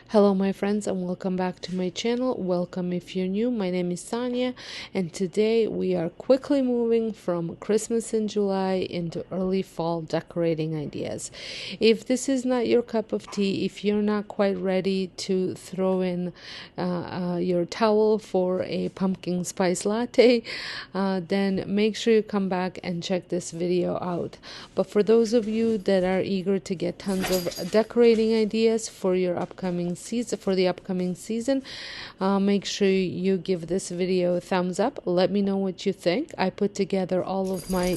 Hello my friends, and welcome back to my channel. Welcome if you're new. My name is Sonja, and today we are quickly moving from Christmas in July into early fall decorating ideas. If this is not your cup of tea, if you're not quite ready to throw in your towel for a pumpkin spice latte, then make sure you come back and check this video out. But for those of you that are eager to get tons of decorating ideas for your upcoming season, make sure you give this video a thumbs up. Let me know what you think. I put together all of my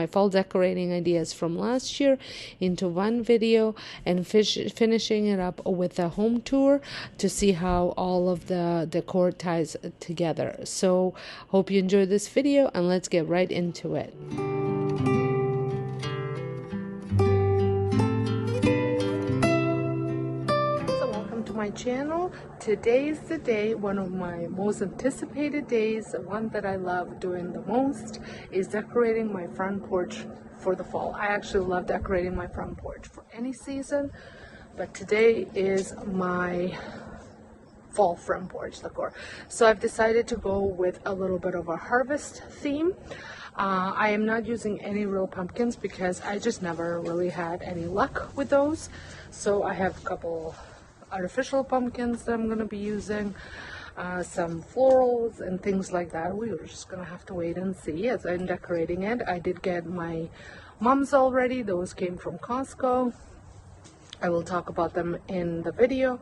fall decorating ideas from last year into one video, and finishing it up with a home tour to see how all of the decor ties together. So hope you enjoyed this video, and let's get right into it. My channel. Today is the day, one of my most anticipated days, the one that I love doing the most is decorating my front porch for the fall. I actually love decorating my front porch for any season, but today is my fall front porch decor. So I've decided to go with a little bit of a harvest theme. I am not using any real pumpkins because I just never really had any luck with those. So I have a couple artificial pumpkins that I'm going to be using, some florals and things like that. We were just going to have to wait and see as I'm decorating it. I did get my mums already. Those came from Costco. I will talk about them in the video.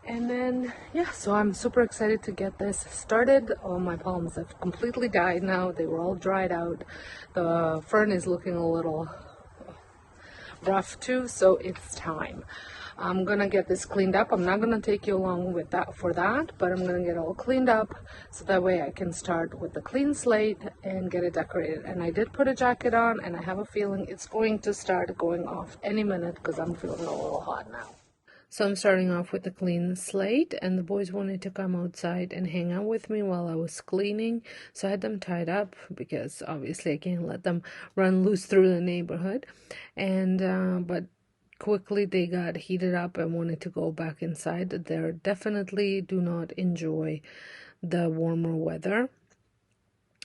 And then, yeah, so I'm super excited to get this started. All my palms have completely died now. They were all dried out. The fern is looking a little rough too, so it's time. I'm gonna get this cleaned up. I'm not gonna take you along with that for that, but I'm gonna get all cleaned up so that way I can start with the clean slate and get it decorated. And I did put a jacket on, and I have a feeling it's going to start going off any minute because I'm feeling a little hot now. So I'm starting off with the clean slate, and the boys wanted to come outside and hang out with me while I was cleaning. So I had them tied up because obviously I can't let them run loose through the neighborhood. And but quickly they got heated up and wanted to go back inside. They definitely do not enjoy the warmer weather.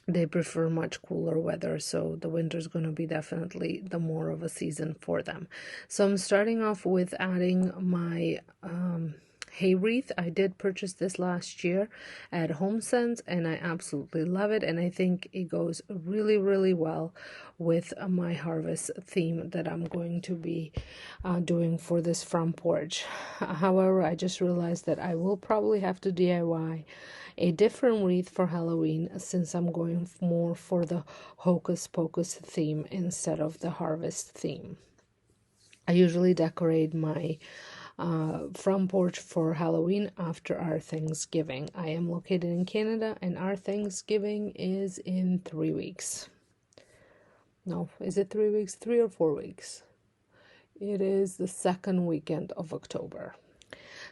They prefer much cooler weather, so the winter is going to be definitely the more of a season for them. So I'm starting off with adding my hay wreath. I did purchase this last year at HomeSense, and I absolutely love it, and I think it goes really, really well with my harvest theme that I'm going to be doing for this front porch. However, I just realized that I will probably have to DIY a different wreath for Halloween, since I'm going more for the hocus pocus theme instead of the harvest theme. I usually decorate my front porch for Halloween after our Thanksgiving. I am located in Canada, and our Thanksgiving is in 3 weeks. No, is it 3 weeks? 3 or 4 weeks? It is the second weekend of October.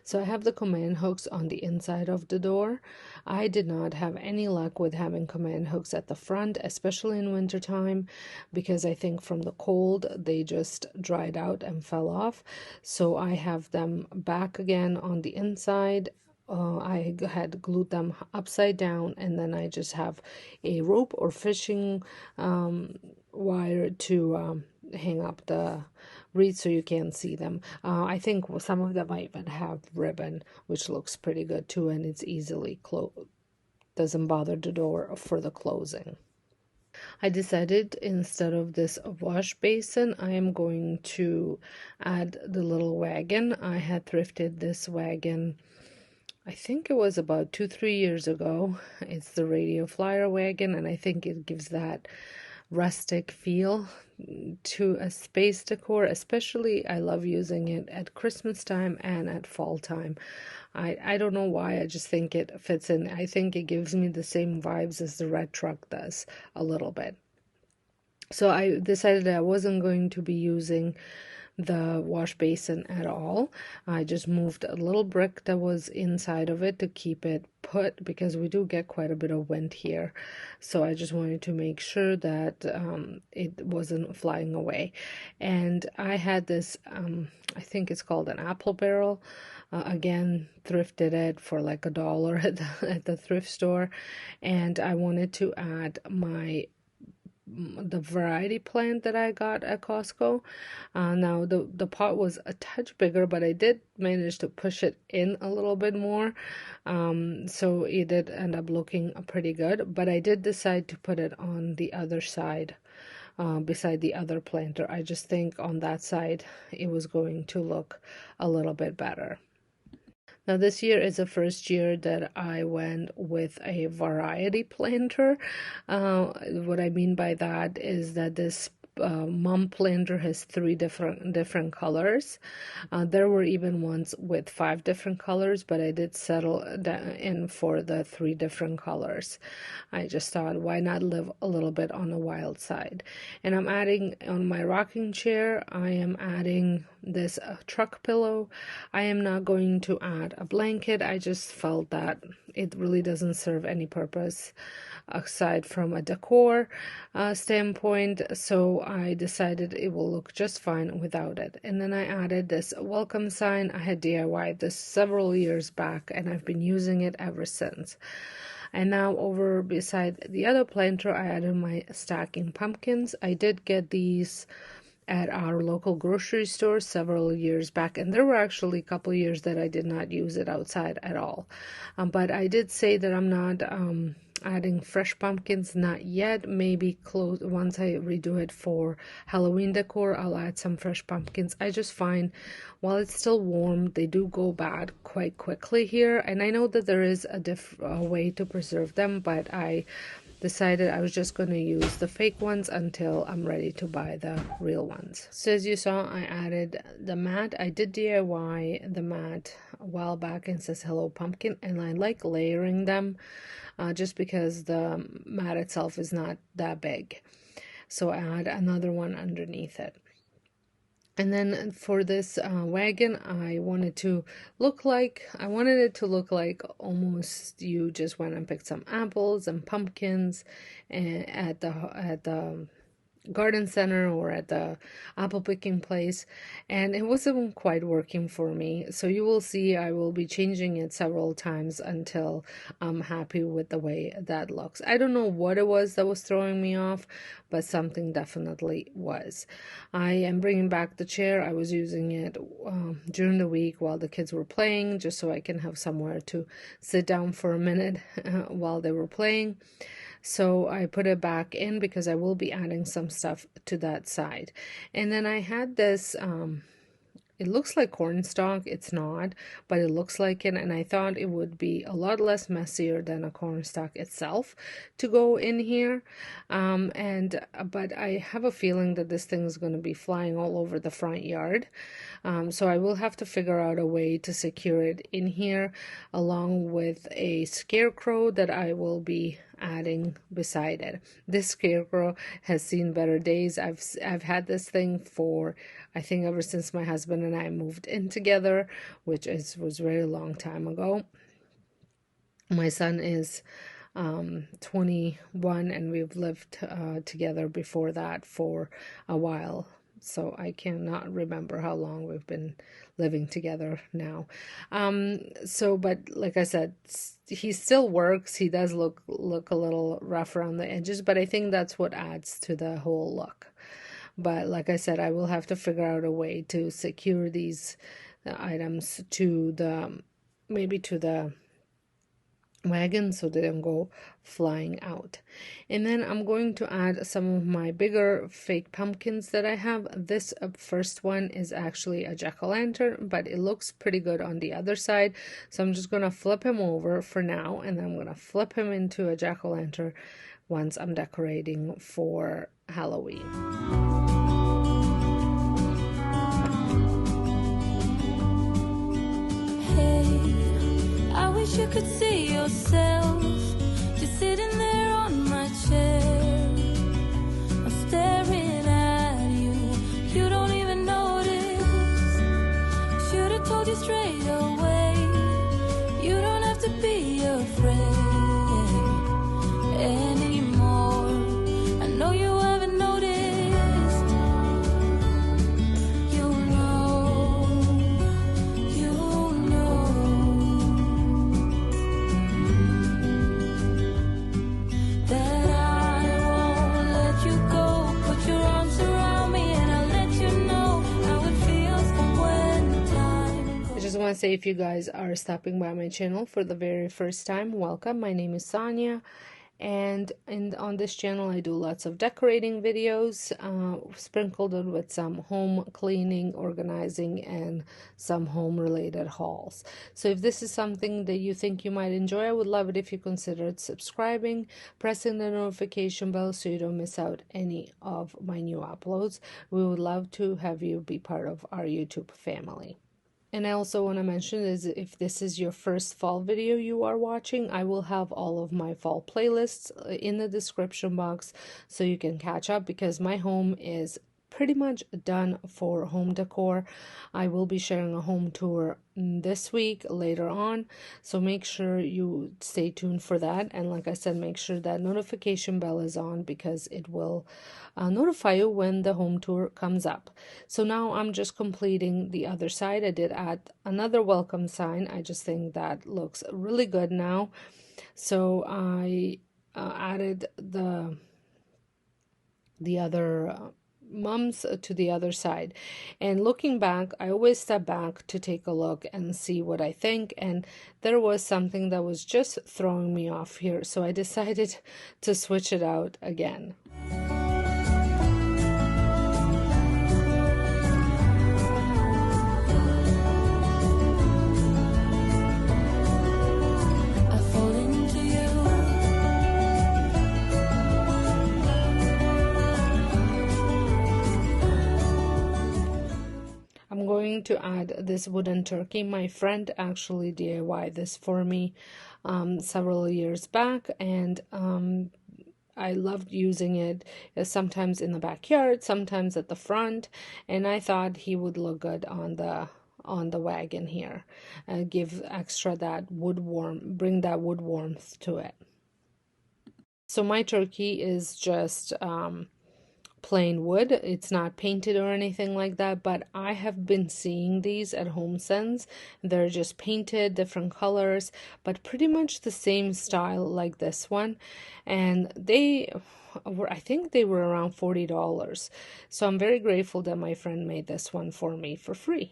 So I have the command hooks on the inside of the door. I did not have any luck with having command hooks at the front, especially in wintertime, because I think from the cold they just dried out and fell off. So I have them back again on the inside. I had glued them upside down, and then I just have a rope or fishing wire to hang up the wreaths so you can't see them. I think some of them might even have ribbon, which looks pretty good too, and it's easily doesn't bother the door for the closing. I decided instead of this wash basin, I am going to add the little wagon. I had thrifted this wagon, I think it was about 2-3 years ago. It's the Radio Flyer wagon, and I think it gives that rustic feel to a space decor. Especially I love using it at Christmas time and at fall time. I don't know why, I just think it fits in. I think it gives me the same vibes as the red truck does a little bit. So I decided I wasn't going to be using the wash basin at all. I just moved a little brick that was inside of it to keep it put, because we do get quite a bit of wind here. So I just wanted to make sure that it wasn't flying away. And I had this, I think it's called an apple barrel. Again, thrifted it for like $1 at the thrift store. And I wanted to add the variety plant that I got at Costco. Now the pot was a touch bigger, but I did manage to push it in a little bit more, so it did end up looking pretty good. But I did decide to put it on the other side, beside the other planter. I just think on that side it was going to look a little bit better. Now, this year is the first year that I went with a variety planter. What I mean by that is that this mom planter has 3 different colors. There were even ones with 5 different colors, but I did settle in for the 3 different colors. I just thought, why not live a little bit on the wild side? And I'm adding on my rocking chair, I am adding this truck pillow. I am not going to add a blanket. I just felt that it really doesn't serve any purpose aside from a decor standpoint, so I decided it will look just fine without it. And then I added this welcome sign. I had DIY'd this several years back, and I've been using it ever since. And now over beside the other planter, I added my stacking pumpkins. I did get these at our local grocery store several years back, and there were actually a couple of years that I did not use it outside at all. But I did say that I'm not adding fresh pumpkins, not yet. Maybe once I redo it for Halloween decor, I'll add some fresh pumpkins. I just find while it's still warm, they do go bad quite quickly here, and I know that there is a way to preserve them, but I decided I was just going to use the fake ones until I'm ready to buy the real ones. So as you saw, I added the mat. I did DIY the mat a while back, and it says Hello Pumpkin, and I like layering them just because the mat itself is not that big. So I add another one underneath it. And then for this wagon, I wanted it to look like almost you just went and picked some apples and pumpkins at the garden center or at the apple picking place, and it wasn't quite working for me. So you will see I will be changing it several times until I'm happy with the way that looks. I don't know what it was that was throwing me off, but something definitely was. I am bringing back the chair. I was using it during the week while the kids were playing, just so I can have somewhere to sit down for a minute while they were playing. So I put it back in because I will be adding some stuff to that side. And then I had this, it looks like cornstalk. It's not, but it looks like it. And I thought it would be a lot less messier than a cornstalk itself to go in here. But I have a feeling that this thing is going to be flying all over the front yard. So I will have to figure out a way to secure it in here, along with a scarecrow that I will be adding beside it. This scarecrow has seen better days. I've had this thing for, I think, ever since my husband and I moved in together, which was a very long time ago. My son is 21, and we've lived together before that for a while. So I cannot remember how long we've been living together now. But like I said, he still works. He does look a little rough around the edges, but I think that's what adds to the whole look. But like I said, I will have to figure out a way to secure these items to the wagon so they don't go flying out. And then I'm going to add some of my bigger fake pumpkins that I have. This first one is actually a jack-o'-lantern, but it looks pretty good on the other side, so I'm just going to flip him over for now, and then I'm going to flip him into a jack-o'-lantern once I'm decorating for Halloween. I wish you could see yourself just sitting there on my chair. I'm staring at you. You don't even notice want to say, if you guys are stopping by my channel for the very first time, welcome. My name is Sonia, and on this channel I do lots of decorating videos, sprinkled in with some home cleaning, organizing, and some home related hauls. So if this is something that you think you might enjoy, I would love it if you considered subscribing, pressing the notification bell so you don't miss out any of my new uploads. We would love to have you be part of our YouTube family. And I also want to mention is, if this is your first fall video you are watching, I will have all of my fall playlists in the description box so you can catch up, because my home is pretty much done for home decor. I will be sharing a home tour this week later on, so make sure you stay tuned for that. And like I said, make sure that notification bell is on, because it will notify you when the home tour comes up. So now I'm just completing the other side. I did add another welcome sign. I just think that looks really good now, so I added the other mums to the other side. And looking back, I always step back to take a look and see what I think, and there was something that was just throwing me off here, so I decided to switch it out again. I'm going to add this wooden turkey. My friend actually DIY'd this for me several years back, and I loved using it sometimes in the backyard, sometimes at the front, and I thought he would look good on the wagon here, give extra that bring that wood warmth to it. So my turkey is just plain wood. It's not painted or anything like that, but I have been seeing these at HomeSense. They're just painted, different colors, but pretty much the same style like this one, and I think they were around $40. So I'm very grateful that my friend made this one for me for free.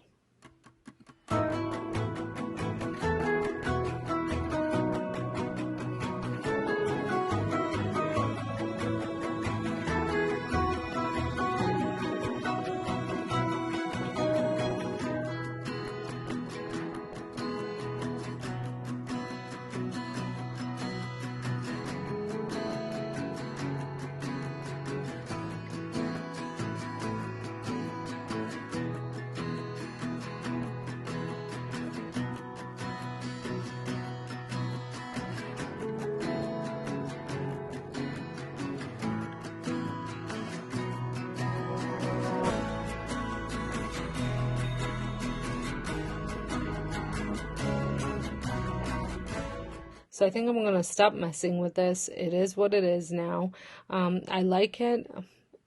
So I think I'm going to stop messing with this. It is what it is now. I like it.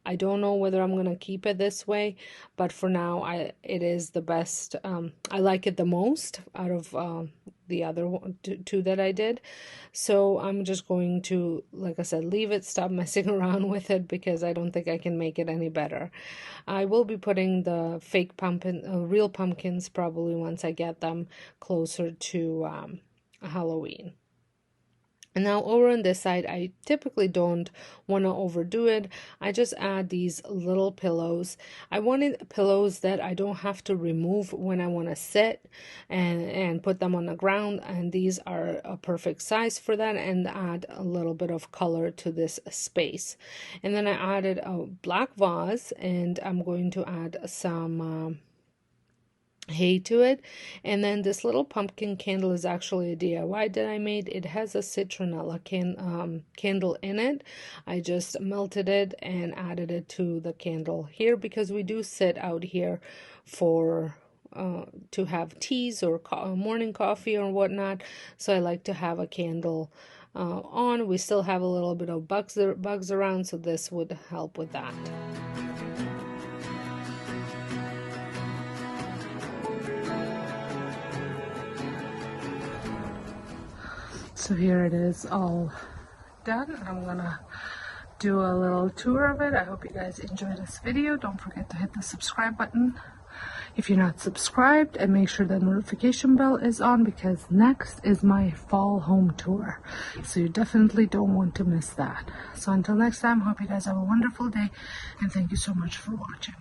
I don't know whether I'm going to keep it this way, but for now, it is the best. I like it the most out of the other two that I did. So I'm just going to, like I said, leave it, stop messing around with it, because I don't think I can make it any better. I will be putting the fake real pumpkins probably once I get them closer to Halloween. And now over on this side, I typically don't want to overdo it. I just add these little pillows. I wanted pillows that I don't have to remove when I want to sit and put them on the ground. And these are a perfect size for that, and add a little bit of color to this space. And then I added a black vase, and I'm going to add some hay to it. And then this little pumpkin candle is actually a DIY that I made. It has a citronella candle in it. I just melted it and added it to the candle here, because we do sit out here for to have teas or morning coffee or whatnot, so I like to have a candle on. We still have a little bit of bugs around, so this would help with that. So here it is all done. I'm gonna do a little tour of it. I hope you guys enjoy this video. Don't forget to hit the subscribe button if you're not subscribed, and make sure the notification bell is on, because next is my fall home tour. So you definitely don't want to miss that. So until next time, hope you guys have a wonderful day, and thank you so much for watching.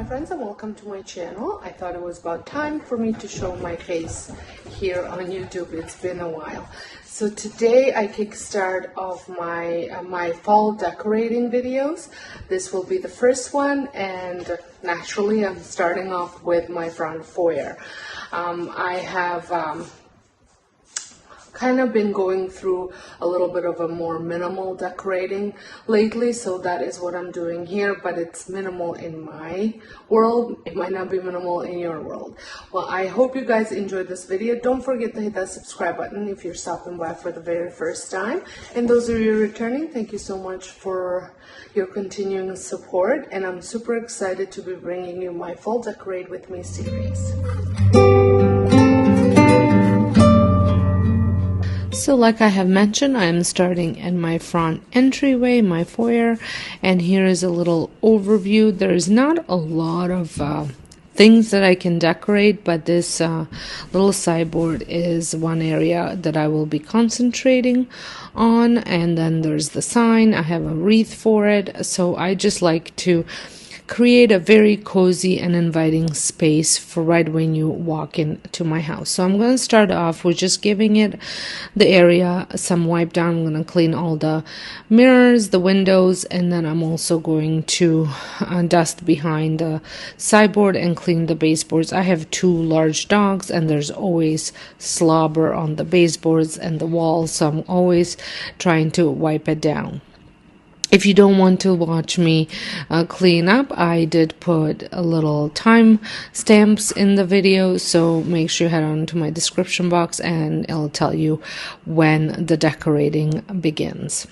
Friends, and welcome to my channel. I thought it was about time for me to show my face here on YouTube. It's been a while. So today I kickstart off my fall decorating videos. This will be the first one, and naturally I'm starting off with my front foyer. I have kind of been going through a little bit of a more minimal decorating lately, so that is what I'm doing here, but it's minimal in my world. It might not be minimal in your world. Well, I hope you guys enjoyed this video. Don't forget to hit that subscribe button if you're stopping by for the very first time, and those of you returning, thank you so much for your continuing support, and I'm super excited to be bringing you my Fall Decorate With Me series. So like I have mentioned, I am starting in my front entryway, my foyer, and here is a little overview. There's not a lot of things that I can decorate, but this little sideboard is one area that I will be concentrating on, and then there's the sign. I have a wreath for it, so I just like to create a very cozy and inviting space for right when you walk into my house. So I'm going to start off with just giving it the area some wipe down. I'm going to clean all the mirrors, the windows, and then I'm also going to dust behind the sideboard and clean the baseboards. I have two large dogs, and there's always slobber on the baseboards and the walls, so I'm always trying to wipe it down. If you don't want to watch me clean up, I did put a little time stamps in the video, so make sure you head on to my description box and it'll tell you when the decorating begins.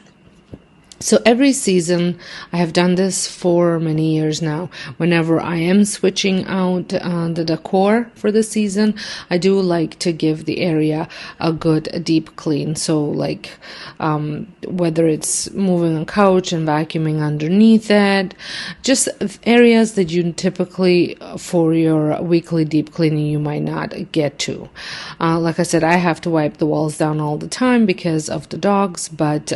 So every season, I have done this for many years now, whenever I am switching out the decor for the season, I do like to give the area a good deep clean. So like whether it's moving a couch and vacuuming underneath it, just areas that you typically for your weekly deep cleaning you might not get to. Like I said, I have to wipe the walls down all the time because of the dogs, but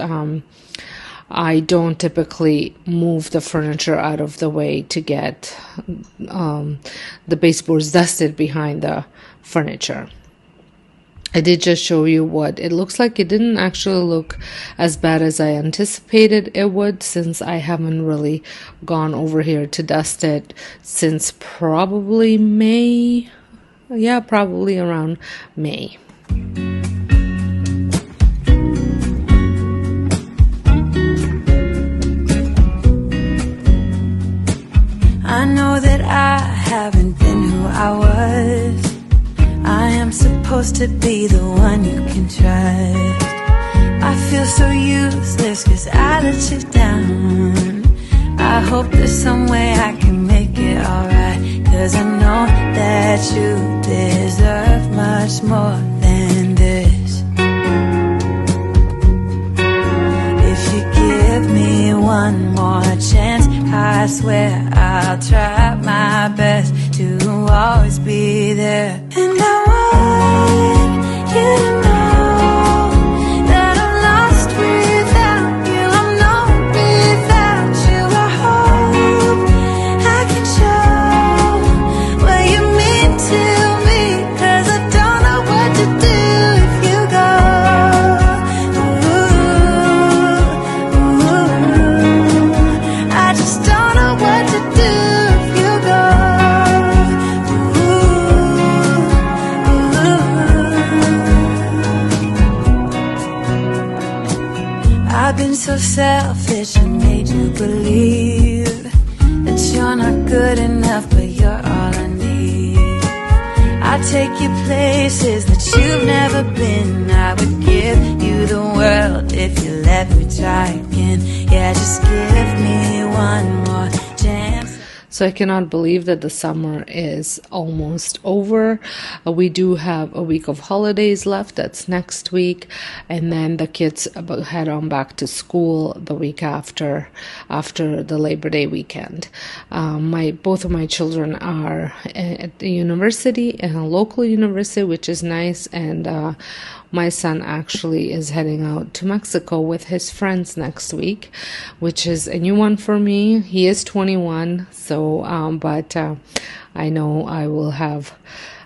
I don't typically move the furniture out of the way to get the baseboards dusted behind the furniture. I did just show you what it looks like. It didn't actually look as bad as I anticipated it would, since I haven't really gone over here to dust it since probably May. Yeah, probably around May. I know that I haven't been who I was. I am supposed to be the one you can trust. I feel so useless 'cause I let you down. I hope there's some way I can make it alright, 'cause I know that you deserve much more than this. If you give me one more chance, I swear I'll try my best to always be there. And I want you to know that I'm lost without you. I'm known without you. I hope I can show what you mean to me, 'cause I don't know what to do if you go. I just don't know what to do if you go. I've been so selfish and made you believe that you're not good enough, but you're all I need. I take you places that you've never been. I would give you the world if you let me try again. Yeah, just give me one more chance. So I cannot believe that the summer is almost over. We do have a week of holidays left. That's next week. And then the kids head on back to school the week after the Labor Day weekend. Both of my children are at the university, a local university, which is nice. And my son actually is heading out to Mexico with his friends next week, which is a new one for me. He is 21, but I know I will have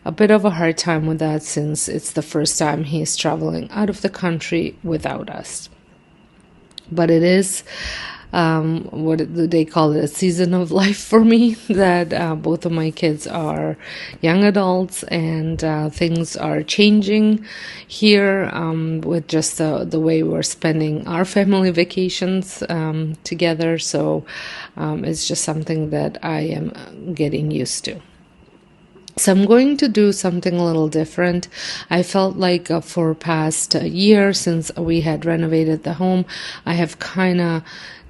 a bit of a hard time with that since it's the first time he's traveling out of the country without us. But it is what do they call it, a season of life for me, that both of my kids are young adults, and things are changing here with just the way we're spending our family vacations together. So it's just something that I am getting used to. So I'm going to do something a little different. I felt like for past year, since we had renovated the home, I have kind of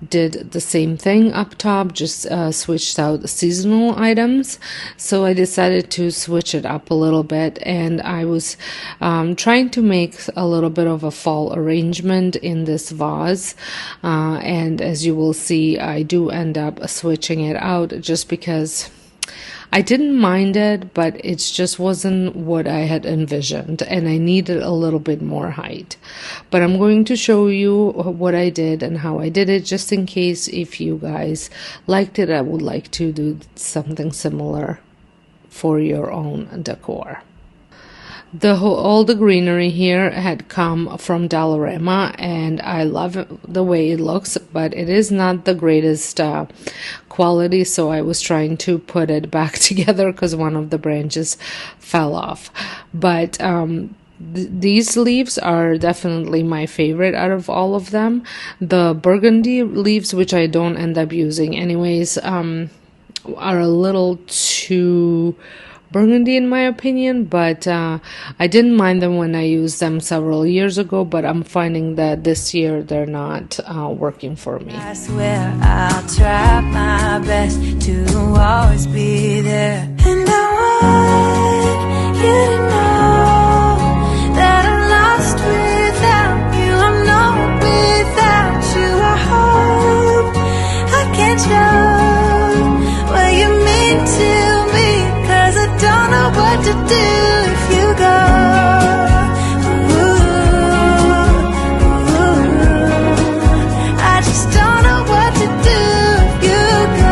did the same thing up top, just switched out the seasonal items. So I decided to switch it up a little bit, and I was trying to make a little bit of a fall arrangement in this vase, and as you will see, I do end up switching it out just because I didn't mind it, but it just wasn't what I had envisioned, and I needed a little bit more height. But I'm going to show you what I did and how I did it, just in case if you guys liked it, I would like to do something similar for your own decor. All the greenery here had come from Dollarama, and I love the way it looks, but it is not the greatest quality, so I was trying to put it back together because one of the branches fell off. But these leaves are definitely my favorite out of all of them. The burgundy leaves, which I don't end up using anyways, are a little too burgundy in my opinion, but I didn't mind them when I used them several years ago, but I'm finding that this year they're not working for me. I swear I'll try my best to always be there. And I want you to know that I'm lost without you. I'm known without you. I hope I can show what you mean to me, 'cause I don't know what to do if you go. I just don't know what to do if you go.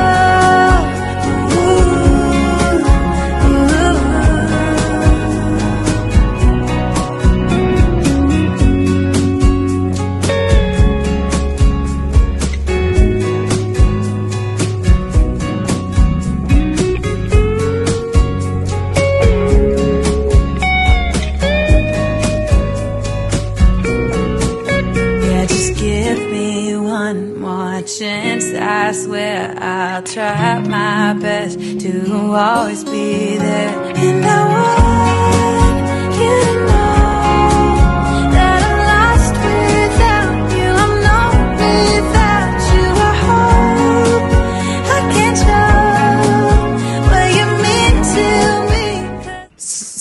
I swear I'll try my best to always be there. And I want you to know that I'm lost without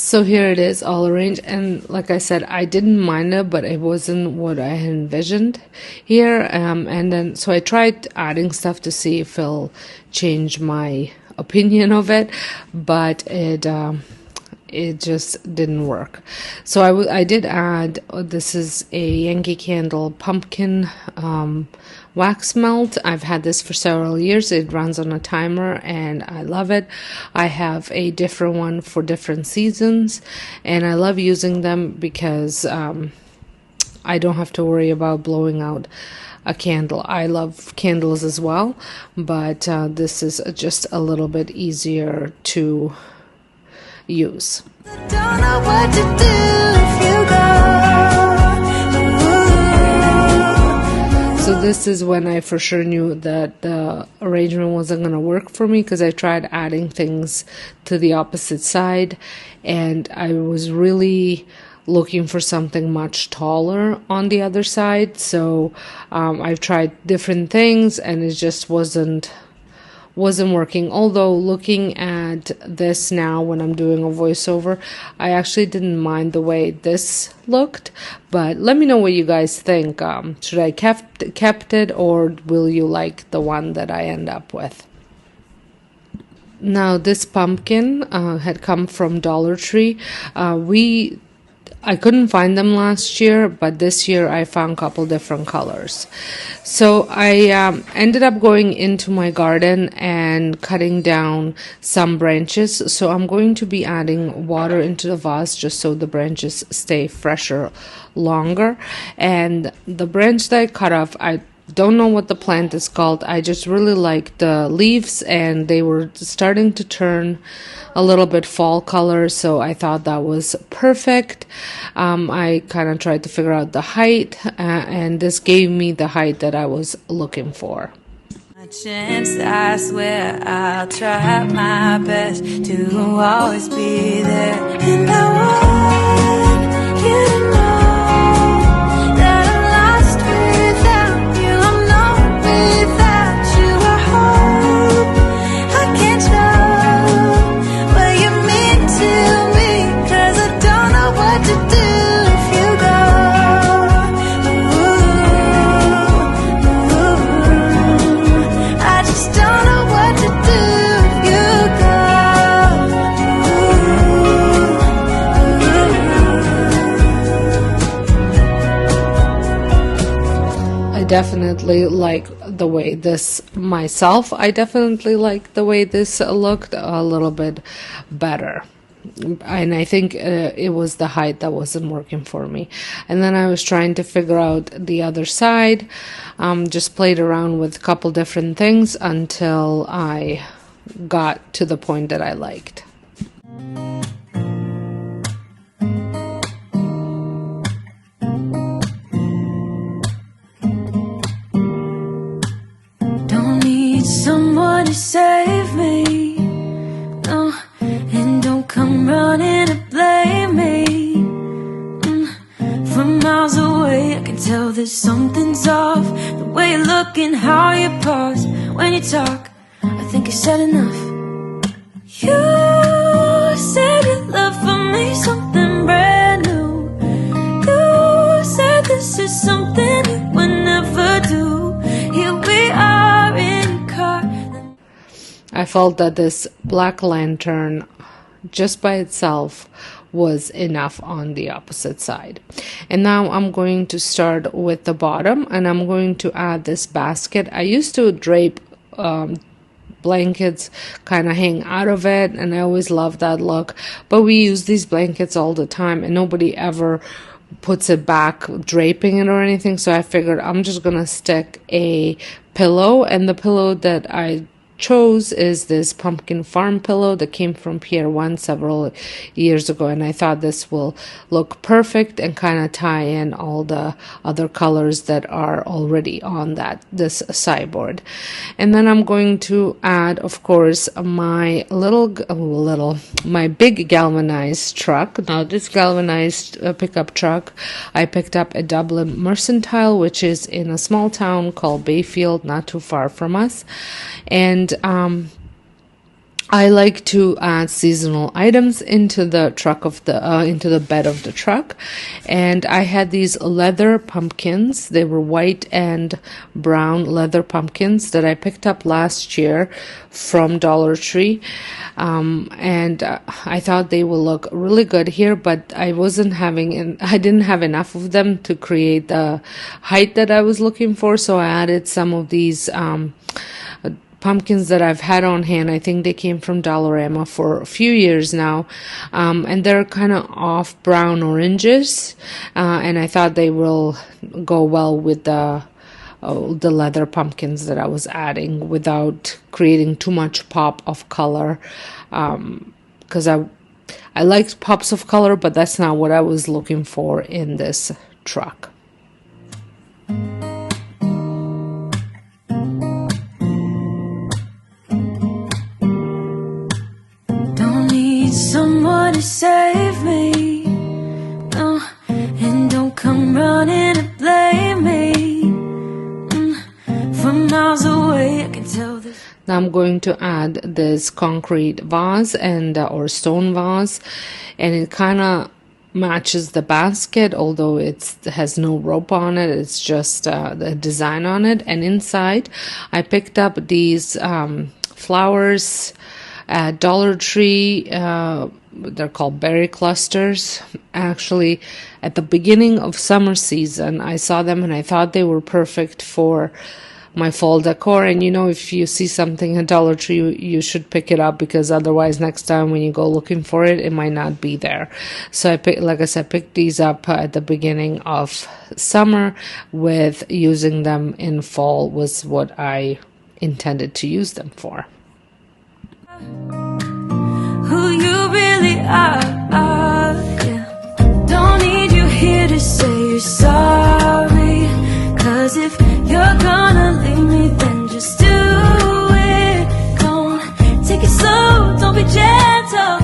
So here it is all arranged, and like I said, I didn't mind it, but it wasn't what I had envisioned here. And then so I tried adding stuff to see if it'll change my opinion of it, but it just didn't work. So I did add, this is a Yankee Candle pumpkin wax melt. I've had this for several years. It runs on a timer and I love it. I have a different one for different seasons, and I love using them because I don't have to worry about blowing out a candle. I love candles as well, but this is just a little bit easier to use. Don't know what to do if you go. So this is when I for sure knew that the arrangement wasn't going to work for me, because I tried adding things to the opposite side, and I was really looking for something much taller on the other side. So I've tried different things and it just wasn't working. Although looking at this now when I'm doing a voiceover, I actually didn't mind the way this looked, but let me know what you guys think. Should I kept it, or will you like the one that I end up with? Now this pumpkin had come from Dollar Tree. I couldn't find them last year, but this year I found a couple different colors. So I ended up going into my garden and cutting down some branches. So I'm going to be adding water into the vase just so the branches stay fresher longer. And the branch that I cut off, I don't know what the plant is called. I just really like the leaves, and they were starting to turn a little bit fall color, so I thought that was perfect. I kind of tried to figure out the height, and this gave me the height that I was looking for. A chance, I swear I'll try my best to always be there. And I want you to know that I'm lost without you. I'm known without you. I hope I can show what you mean to me, 'cause I don't know what to do if you go. I just don't know what to do if you go. I definitely like the way this myself. I definitely like the way this looked a little bit better. And I think it was the height that wasn't working for me. And then I was trying to figure out the other side. Just played around with a couple different things until I got to the point that I liked. Don't need someone to save me, no, and don't come running to blame me. From miles away I can tell that something's off. The way you look and how you pause when you talk, I think you said enough. You said your love for me something brand new. You said this is something you would never do. Here we are in the car. I felt that this black lantern just by itself was enough on the opposite side. And now I'm going to start with the bottom, and I'm going to add this basket. I used to drape blankets, kind of hang out of it, and I always loved that look, but we use these blankets all the time and nobody ever puts it back draping it or anything. So I figured I'm just gonna stick a pillow, and the pillow that I chose is this pumpkin farm pillow that came from Pier 1 several years ago, and I thought this will look perfect and kind of tie in all the other colors that are already on this sideboard. And then I'm going to add, of course, my my big galvanized truck. Now this galvanized pickup truck, I picked up at Dublin Mercantile, which is in a small town called Bayfield, not too far from us. And I like to add seasonal items into the truck of the into the bed of the truck, and I had these leather pumpkins. They were white and brown leather pumpkins that I picked up last year from Dollar Tree, and I thought they would look really good here, but I wasn't having and I didn't have enough of them to create the height that I was looking for, so I added some of these pumpkins that I've had on hand. I think they came from Dollarama for a few years now, and they're kind of off brown oranges, and I thought they will go well with the leather pumpkins that I was adding without creating too much pop of color, because I liked pops of color, but that's not what I was looking for in this truck. Someone to save me, no, and don't come running to blame me. From miles away, I can tell this. Now I'm going to add this concrete vase and or stone vase, and it kind of matches the basket, although it has no rope on it. It's just the design on it. And inside, I picked up these flowers at Dollar Tree. They're called berry clusters. Actually, at the beginning of summer season, I saw them and I thought they were perfect for my fall decor. And you know, if you see something at Dollar Tree, you should pick it up, because otherwise next time when you go looking for it, it might not be there. So I picked, like I said, picked these up at the beginning of summer, with using them in fall was what I intended to use them for. Who you really are, yeah. Don't need you here to say you're sorry, 'cause if you're gonna leave me, then just do it. Don't take it slow, don't be gentle.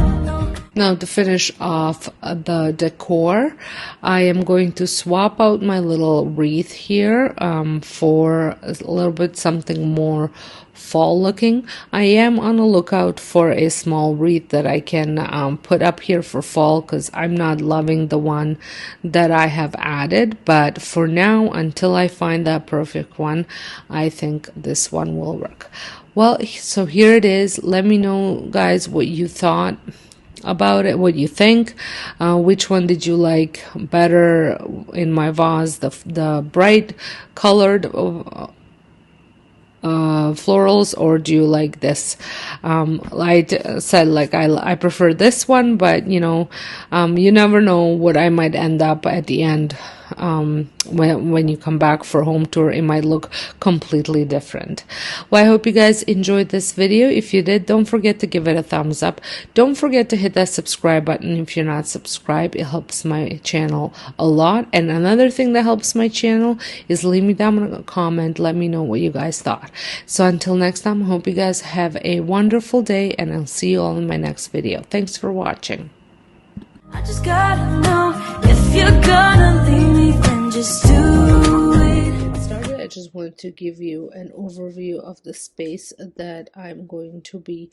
Now, to finish off the decor, I am going to swap out my little wreath here for a little bit something more fall looking. I am on the lookout for a small wreath that I can put up here for fall, because I'm not loving the one that I have added. But for now, until I find that perfect one, I think this one will work. Well, so here it is. Let me know, guys, what you thought about it, what you think. Which one did you like better in my vase, the bright colored florals, or do you like this? I said, like, I prefer this one, but you know, you never know what I might end up at the end. When you come back for home tour, it might look completely different. Well, I hope you guys enjoyed this video. If you did, don't forget to give it a thumbs up. Don't forget to hit that subscribe button if you're not subscribed. It helps my channel a lot. And another thing that helps my channel is leave me down a comment. Let me know what you guys thought. So until next time, I hope you guys have a wonderful day, and I'll see you all in my next video. Thanks for watching. I just gotta know, if you're gonna leave me, then just do it. I just wanted to give you an overview of the space that I'm going to be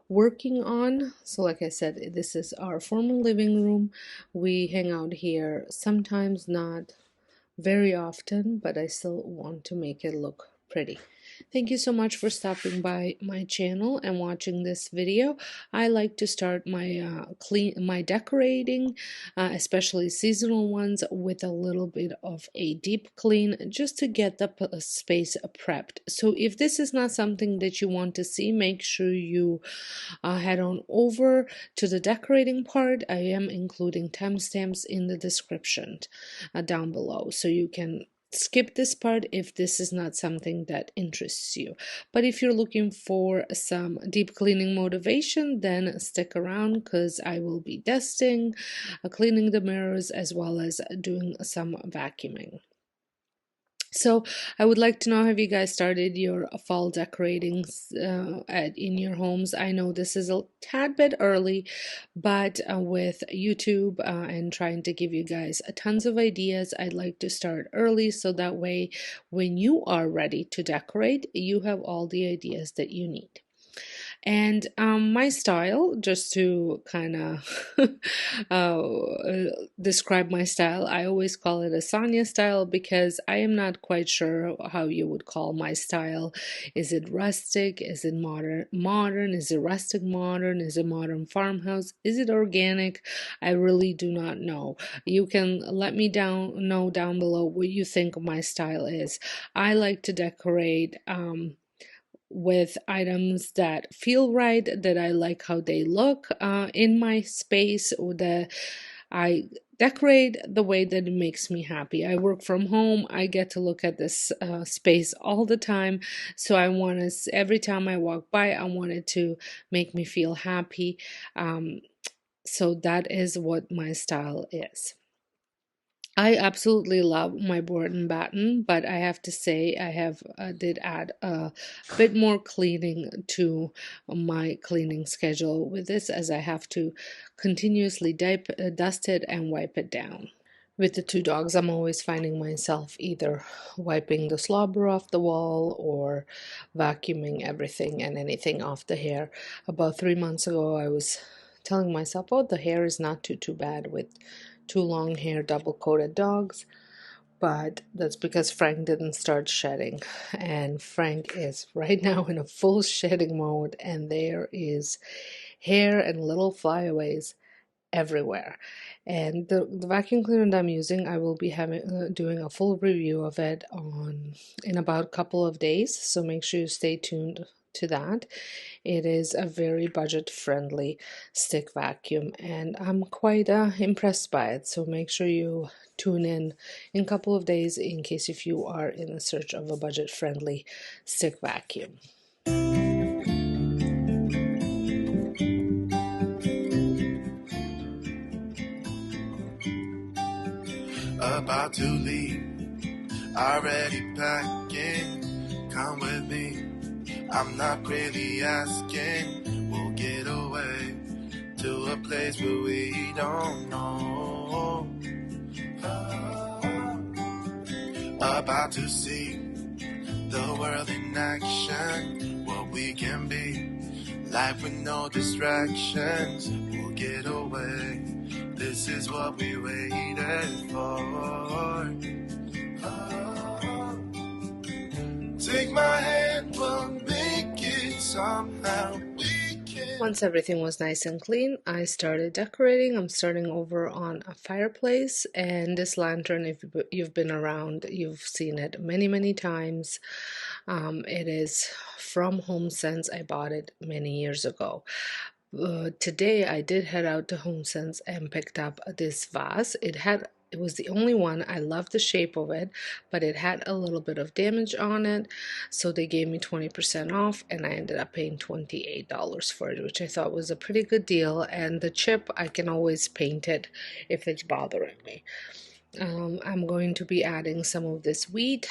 working on. So like I said, this is our formal living room. We hang out here sometimes, not very often, but I still want to make it look pretty. Thank you so much for stopping by my channel and watching this video. I like to start my decorating, especially seasonal ones, with a little bit of a deep clean, just to get the space prepped. So if this is not something that you want to see, make sure you head on over to the decorating part. I am including timestamps in the description down below, so you can skip this part if this is not something that interests you. But if you're looking for some deep cleaning motivation, then stick around, because I will be dusting, cleaning the mirrors, as well as doing some vacuuming. So I would like to know, have you guys started your fall decorating in your homes? I know this is a tad bit early, but with YouTube and trying to give you guys tons of ideas, I'd like to start early, so that way when you are ready to decorate, you have all the ideas that you need. And my style, just to kind of describe my style, I always call it a Sonja style because I am not quite sure how you would call my style. Is it rustic? Is it modern? Modern? Is it rustic modern? Is it modern farmhouse? Is it organic? I really do not know. You can let me know down below what you think my style is. I like to decorate with items that feel right, that I like how they look in my space, or that I decorate the way that it makes me happy. I work from home. I get to look at this space all the time. So I want to, every time I walk by, I want it to make me feel happy. So that is what my style is. I absolutely love my board and batten, but I have to say I have did add a bit more cleaning to my cleaning schedule with this, as I have to continuously dust it and wipe it down. With the two dogs, I'm always finding myself either wiping the slobber off the wall or vacuuming everything and anything off the hair. About 3 months ago, I was telling myself, oh, the hair is not too bad with two long hair double coated dogs, but that's because Frank didn't start shedding, and Frank is right now in a full shedding mode, and there is hair and little flyaways everywhere. And the vacuum cleaner that I'm using, I will be having doing a full review of it in about a couple of days, so make sure you stay tuned to that. It is a very budget friendly stick vacuum, and I'm quite impressed by it, so make sure you tune in a couple of days in case if you are in a search of a budget friendly stick vacuum. About to leave, already packing, come with me, I'm not really asking, we'll get away to a place where we don't know. About to see the world in action, what we can be, life with no distractions, we'll get away. This is what we waited for. Take my hand, we'll make it somehow. Once everything was nice and clean, I started decorating. I'm starting over on a fireplace, and this lantern, if you've been around, you've seen it many times. It is from HomeSense. I bought it many years ago. Today I did head out to HomeSense and picked up this vase. It was the only one. I loved the shape of it, but it had a little bit of damage on it, so they gave me 20% off, and I ended up paying $28 for it, which I thought was a pretty good deal. And the chip, I can always paint it if it's bothering me. I'm going to be adding some of this wheat.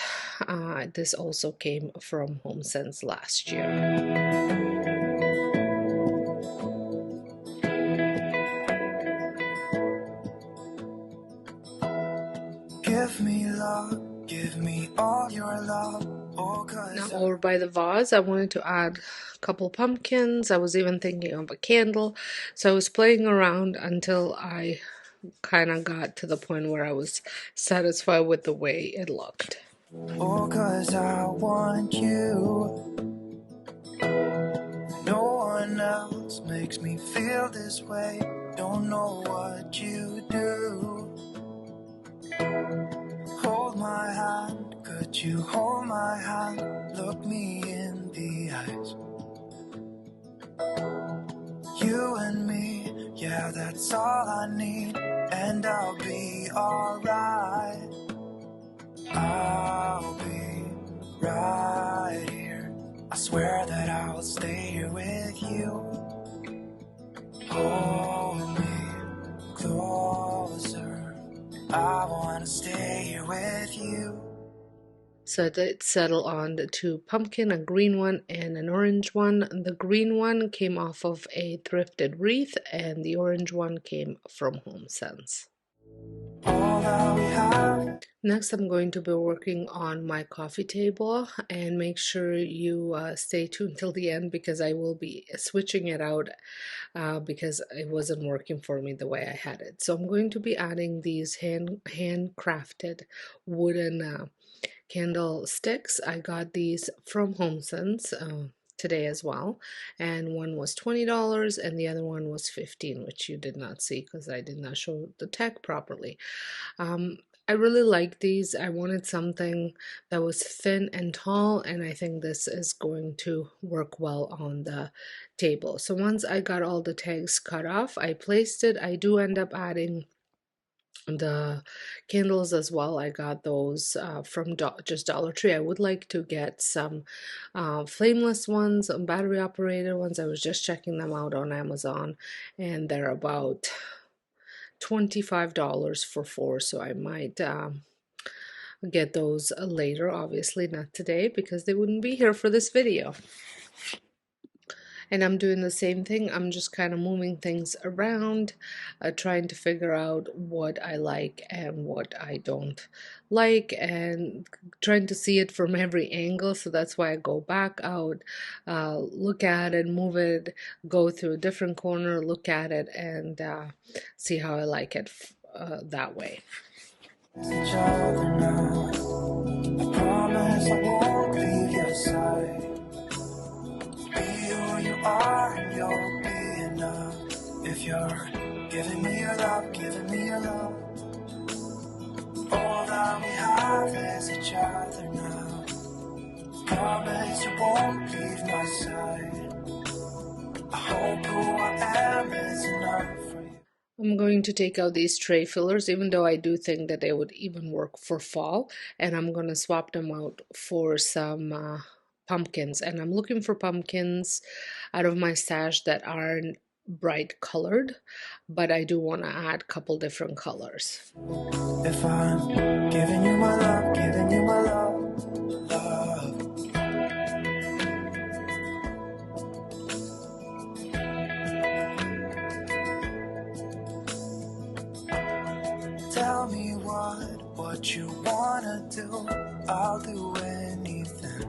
This also came from HomeSense last year. Give me love, give me all your love. Now over by the vase, I wanted to add a couple pumpkins. I was even thinking of a candle. So I was playing around until I kind of got to the point where I was satisfied with the way it looked. Oh, 'cause I want you. No one else makes me feel this way. Don't know what you do. Hold my hand, could you hold my hand? Look me in the eyes. You and me, yeah, that's all I need, and I'll be alright. I'll be right here. I swear that I'll stay here with you. Hold me closer. I wanna stay here with you. So I did settle on the two pumpkin, a green one and an orange one. The green one came off of a thrifted wreath, and the orange one came from HomeSense. All that we have. Next, I'm going to be working on my coffee table, and make sure you stay tuned till the end because I will be switching it out because it wasn't working for me the way I had it. So I'm going to be adding these handcrafted wooden candlesticks. I got these from HomeSense today as well, and one was $20 and the other one was $15, which you did not see because I did not show the tag properly. I really like these. I wanted something that was thin and tall, and I think this is going to work well on the table. So once I got all the tags cut off, I placed it. I do end up adding the candles as well. I got those from just Dollar Tree. I would like to get some flameless ones, battery operated ones. I was just checking them out on Amazon, and they're about $25 for 4, so I might get those later, obviously not today because they wouldn't be here for this video. And I'm doing the same thing. I'm just kind of moving things around, trying to figure out what I like and what I don't like, and trying to see it from every angle. So that's why I go back out, look at it, move it, go through a different corner, look at it, and see how I like it that way. Each other now. I promise I won't leave your side. Be who you are and you'll be enough. If you're giving me your love, giving me your love. All that we have is each other now. Promise you won't leave my side. I hope who I am is enough for you. I'm going to take out these tray fillers, even though I do think that they would even work for fall, and I'm going to swap them out for some pumpkins. And I'm looking for pumpkins out of my stash that aren't bright colored, but I do want to add a couple different colors. If I'm giving you my love, giving you my love, love. Tell me what you wanna do, I'll do anything.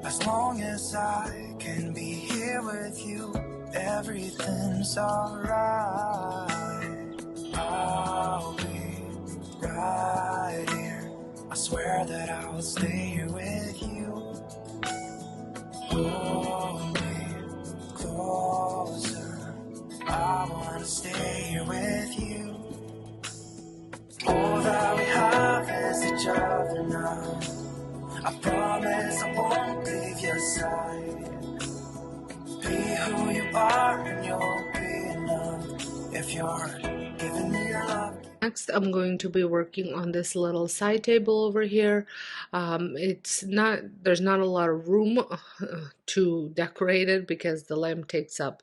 As long as I can be here with you, everything's alright. I'll be right here. I swear that I'll stay here with you. Hold me closer. I wanna stay here with you. All that we have is each other now. I promise I won't leave your side. Be who you are and you'll be enough. If you're giving me your love. Next, I'm going to be working on this little side table over here. There's not a lot of room to decorate it because the lamp takes up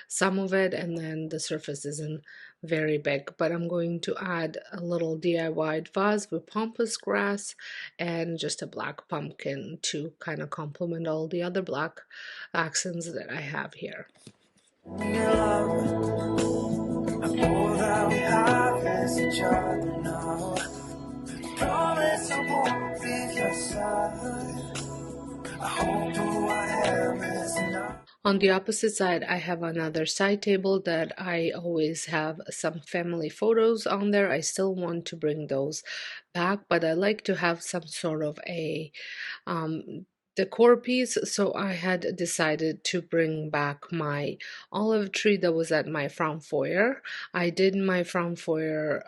some of it, and then the surface isn't very big. But I'm going to add a little DIY vase with pampas grass and just a black pumpkin to kind of complement all the other black accents that I have here. Your love. All that we have is each other now. Promise I won't leave your side. I hope who I am is enough. On the opposite side, I have another side table that I always have some family photos on there. I still want to bring those back, but I like to have some sort of a decor piece, so I had decided to bring back my olive tree that was at my front foyer. I did my front foyer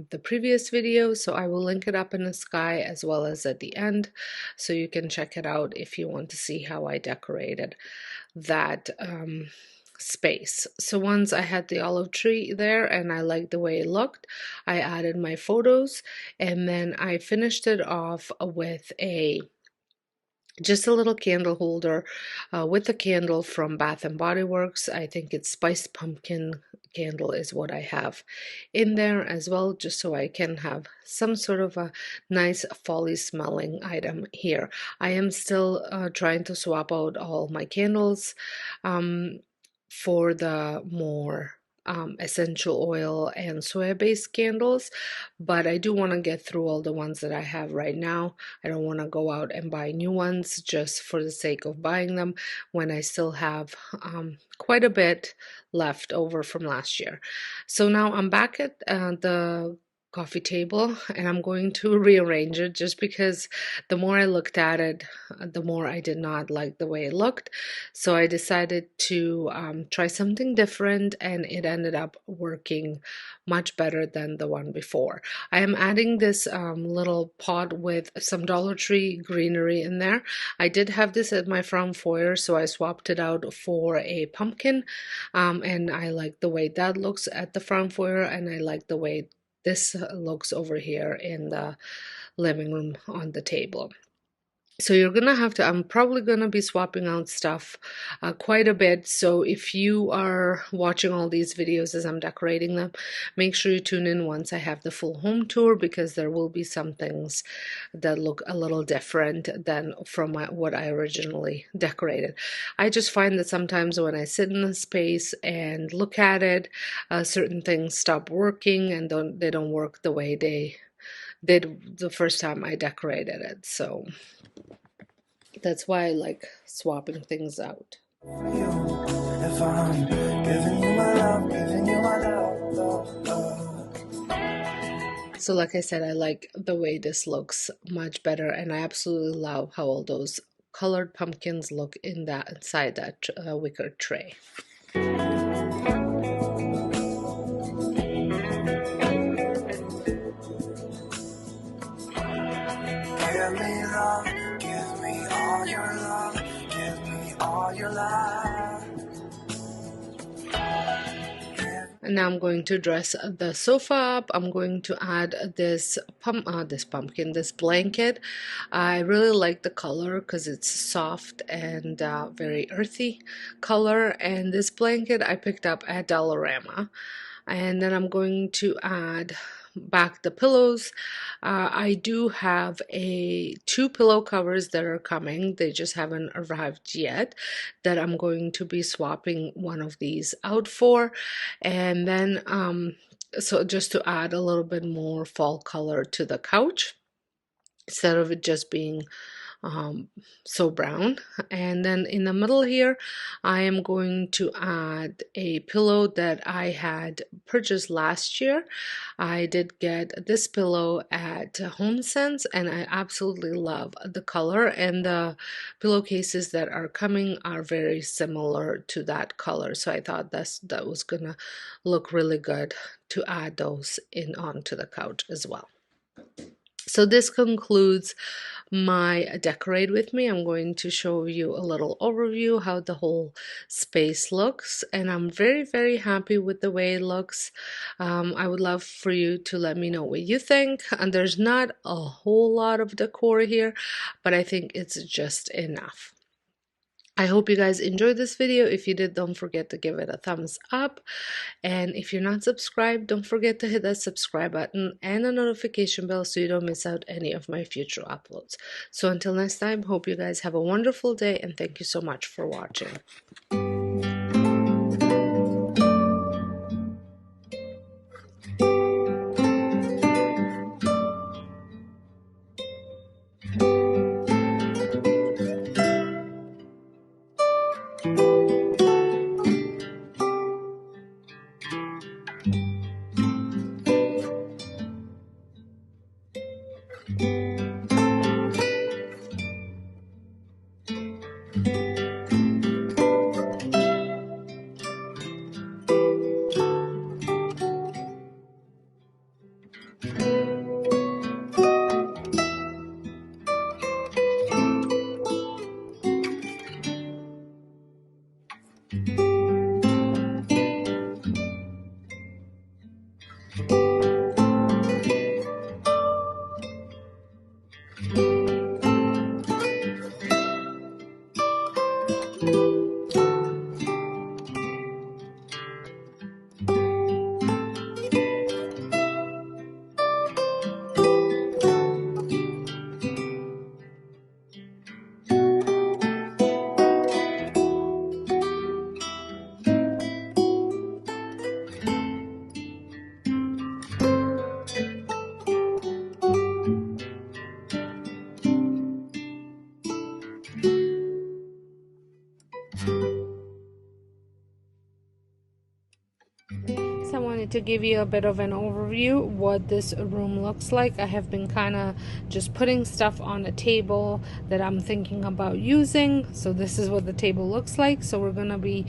the previous video, so I will link it up in the sky as well as at the end, so you can check it out if you want to see how I decorated that space. So once I had the olive tree there and I liked the way it looked, I added my photos, and then I finished it off with just a little candle holder with a candle from Bath and Body Works. I think it's spiced pumpkin candle is what I have in there as well, just so I can have some sort of a nice folly smelling item here. I am still trying to swap out all my candles for the more essential oil and soya-based candles, but I do want to get through all the ones that I have right now. I don't want to go out and buy new ones just for the sake of buying them when I still have quite a bit left over from last year. So now I'm back at the coffee table, and I'm going to rearrange it just because the more I looked at it, the more I did not like the way it looked. So I decided to try something different, and it ended up working much better than the one before. I am adding this little pot with some Dollar Tree greenery in there. I did have this at my front foyer, so I swapped it out for a pumpkin, and I like the way that looks at the front foyer, and I like the way this looks over here in the living room on the table. So you're gonna have to, I'm probably gonna be swapping out stuff quite a bit. So if you are watching all these videos as I'm decorating them, make sure you tune in once I have the full home tour, because there will be some things that look a little different than from what I originally decorated. I just find that sometimes when I sit in a space and look at it, certain things stop working, and they don't work the way they did the first time I decorated it. So that's why I like swapping things out. If I'm giving you my love, giving you my love. So like I said, I like the way this looks much better, and I absolutely love how all those colored pumpkins look inside that wicker tray. Give me love, give me all your love, give me all your love. And now I'm going to dress the sofa up. I'm going to add this blanket. I really like the color because it's soft and very earthy color. And this blanket I picked up at Dollarama. And then I'm going to add back the pillows. I do have two pillow covers that are coming. They just haven't arrived yet, that I'm going to be swapping one of these out for. And then so just to add a little bit more fall color to the couch, instead of it just being so brown. And then in the middle here, I am going to add a pillow that I had purchased last year. I did get this pillow at Home Sense, and I absolutely love the color, and the pillowcases that are coming are very similar to that color. So I thought that was gonna look really good to add those in onto the couch as well. So this concludes my decorate with me. I'm going to show you a little overview how the whole space looks, and I'm very, very happy with the way it looks. I would love for you to let me know what you think. And there's not a whole lot of decor here, but I think it's just enough. I hope you guys enjoyed this video. If you did, don't forget to give it a thumbs up. And if you're not subscribed, don't forget to hit that subscribe button and the notification bell so you don't miss out any of my future uploads. So until next time, hope you guys have a wonderful day, and thank you so much for watching. wanted to give you a bit of an overview what this room looks like. I have been kind of just putting stuff on a table that I'm thinking about using. So this is what the table looks like. So we're going to be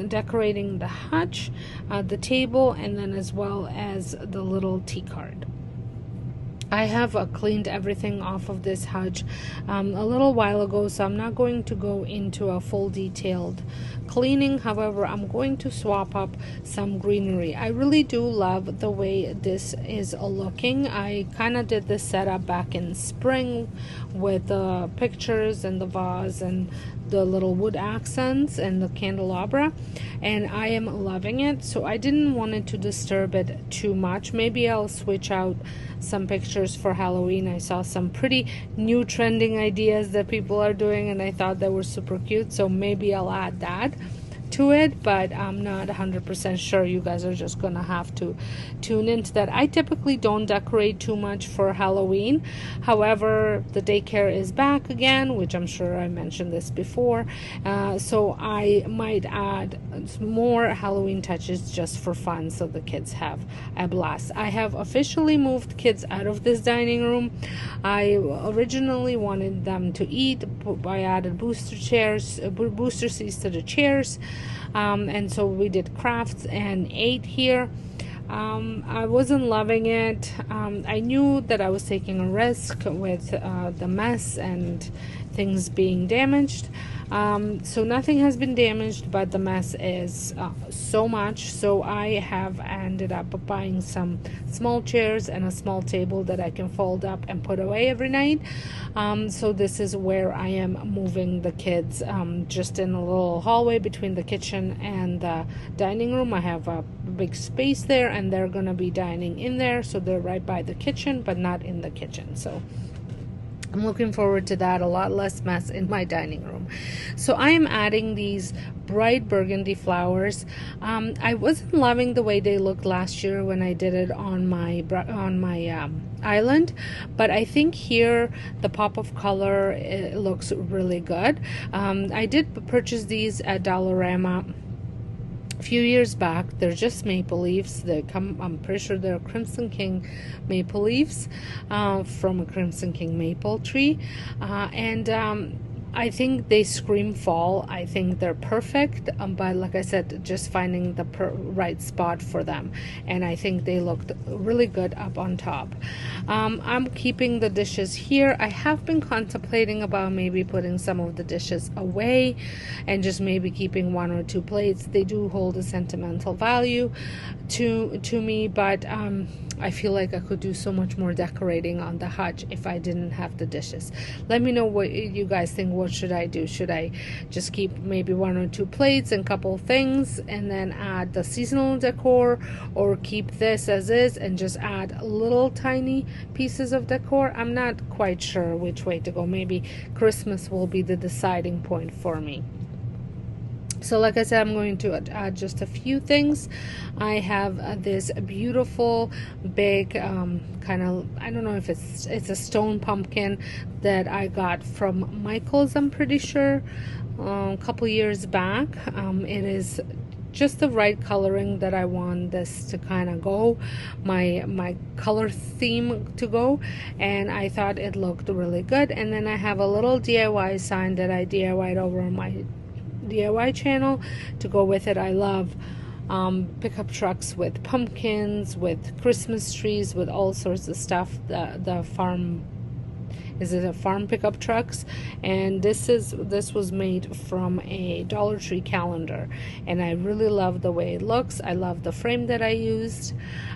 decorating the hutch, the table, and then as well as the little tea card. I have cleaned everything off of this hutch a little while ago, so I'm not going to go into a full detailed cleaning. However, I'm going to swap up some greenery. I really do love the way this is looking. I kind of did this setup back in spring with the pictures and the vase and the little wood accents and the candelabra, and I am loving it. So I didn't want it to disturb it too much. Maybe I'll switch out some pictures for Halloween. I saw some pretty new trending ideas that people are doing, and I thought they were super cute, so maybe I'll add that to it, but I'm not 100% sure. You guys are just gonna have to tune into that. I typically don't decorate too much for Halloween. However, the daycare is back again, which I'm sure I mentioned this before, so I might add more Halloween touches just for fun, so the kids have a blast. I have officially moved kids out of this dining room. I originally wanted them to eat. I added booster seats to the chairs. And so we did crafts and ate here. I wasn't loving it. I knew that I was taking a risk with the mess and things being damaged. So nothing has been damaged, but the mess is so much. So I have ended up buying some small chairs and a small table that I can fold up and put away every night. So this is where I am moving the kids, just in a little hallway between the kitchen and the dining room. I have a big space there, and they're gonna be dining in there, so they're right by the kitchen but not in the kitchen. So I'm looking forward to that. A lot less mess in my dining room. So I am adding these bright burgundy flowers. I wasn't loving the way they looked last year when I did it on my island, but I think here the pop of color, it looks really good. I did purchase these at Dollarama a few years back. They're just maple leaves. I'm pretty sure they're Crimson King maple leaves from a Crimson King maple tree, and I think they scream fall. I think they're perfect, but like I said, just finding the right spot for them, and I think they looked really good up on top. I'm keeping the dishes here. I have been contemplating about maybe putting some of the dishes away and just maybe keeping one or two plates. They do hold a sentimental value to me, but I feel like I could do so much more decorating on the hutch if I didn't have the dishes. Let me know what you guys think. What should I do? Should I just keep maybe one or two plates and couple things and then add the seasonal decor, or keep this as is and just add little tiny pieces of decor? I'm not quite sure which way to go. Maybe Christmas will be the deciding point for me. So like I said, I'm going to add just a few things. I have this beautiful big kind of, I don't know if it's a stone pumpkin that I got from Michael's, I'm pretty sure, a couple years back. It is just the right coloring that I want this to kind of go, my color theme to go, and I thought it looked really good. And then I have a little DIY sign that I DIY'd over on my DIY channel to go with it. I love pickup trucks with pumpkins, with Christmas trees, with all sorts of stuff. The farm, is it a farm pickup trucks? And this was made from a Dollar Tree calendar, and I really love the way it looks. I love the frame that I used.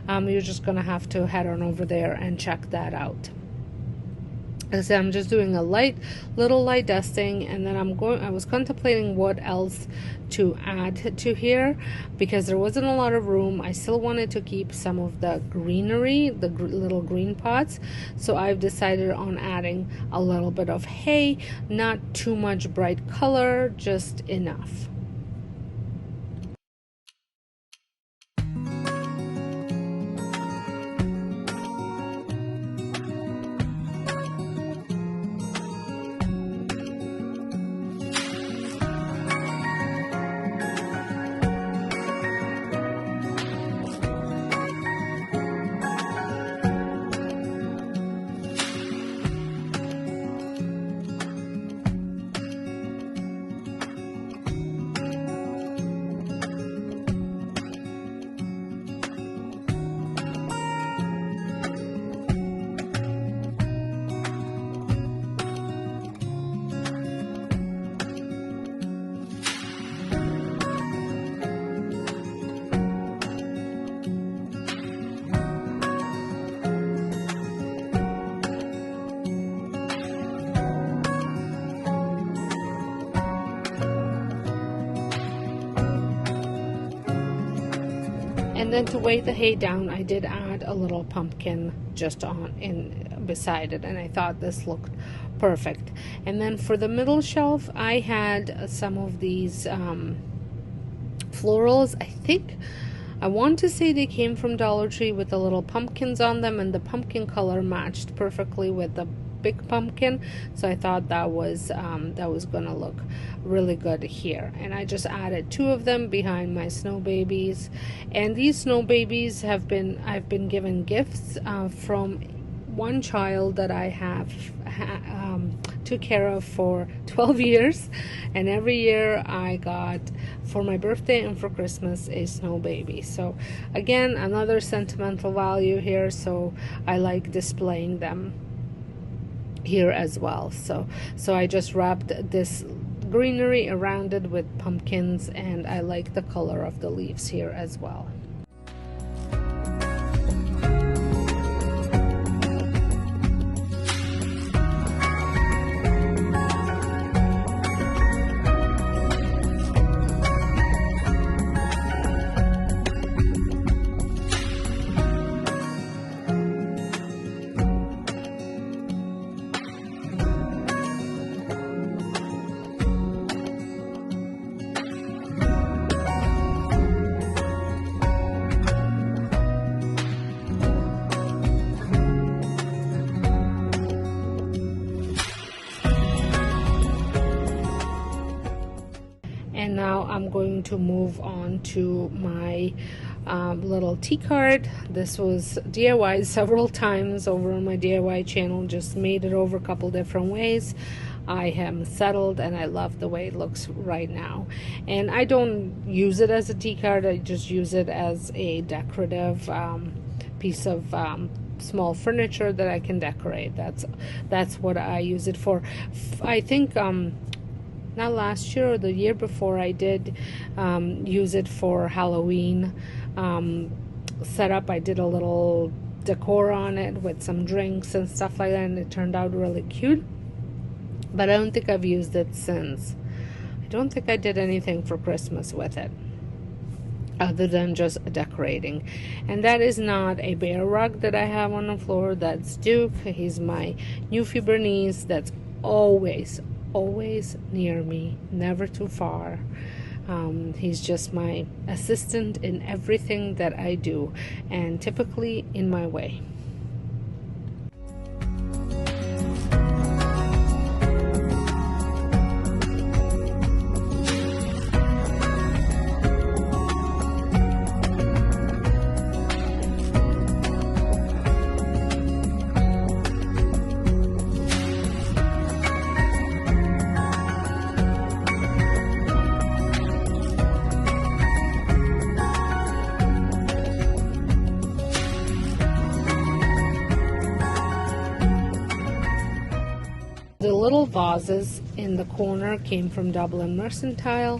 You're just gonna have to head on over there and check that out. As I said, I'm just doing a little light dusting, and then I was contemplating what else to add to here, because there wasn't a lot of room. I still wanted to keep some of the greenery, the little green pots, so I've decided on adding a little bit of hay, not too much bright color, just enough. And then to weigh the hay down, I did add a little pumpkin just on in beside it, and I thought this looked perfect. And then for the middle shelf, I had some of these florals. I want to say they came from Dollar Tree with the little pumpkins on them, and the pumpkin color matched perfectly with the big pumpkin, so I thought that was gonna look really good here. And I just added 2 of them behind my snow babies, and these snow babies I've been given gifts from one child that I have took care of for 12 years, and every year I got, for my birthday and for Christmas, a snow baby. So again, another sentimental value here, so I like displaying them here as well. So I just wrapped this greenery around it with pumpkins, and I like the color of the leaves here as well. And now I'm going to move on to my little tea card. This was DIY several times over on my DIY channel, just made it over a couple different ways. I am settled and I love the way it looks right now. And I don't use it as a tea card, I just use it as a decorative piece of small furniture that I can decorate. That's what I use it for. I think not last year or the year before, I did use it for Halloween setup. I did a little decor on it with some drinks and stuff like that, and it turned out really cute. But I don't think I've used it since. I don't think I did anything for Christmas with it other than just decorating. And that is not a bear rug that I have on the floor. That's Duke. He's my Newfie Bernese that's always near me, never too far. He's just my assistant in everything that I do, and typically in my way. The little vases in the corner came from Dublin Mercantile,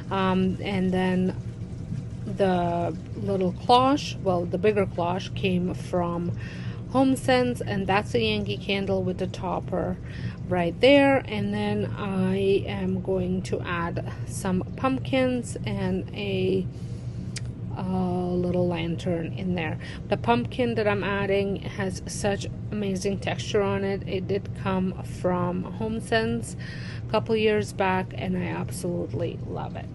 and then the little cloche, well, the bigger cloche came from Home Sense, and that's a Yankee Candle with the topper right there. And then I am going to add some pumpkins and a little lantern in there. The pumpkin that I'm adding has such amazing texture on it. It did come from Home Sense a couple years back, and I absolutely love it.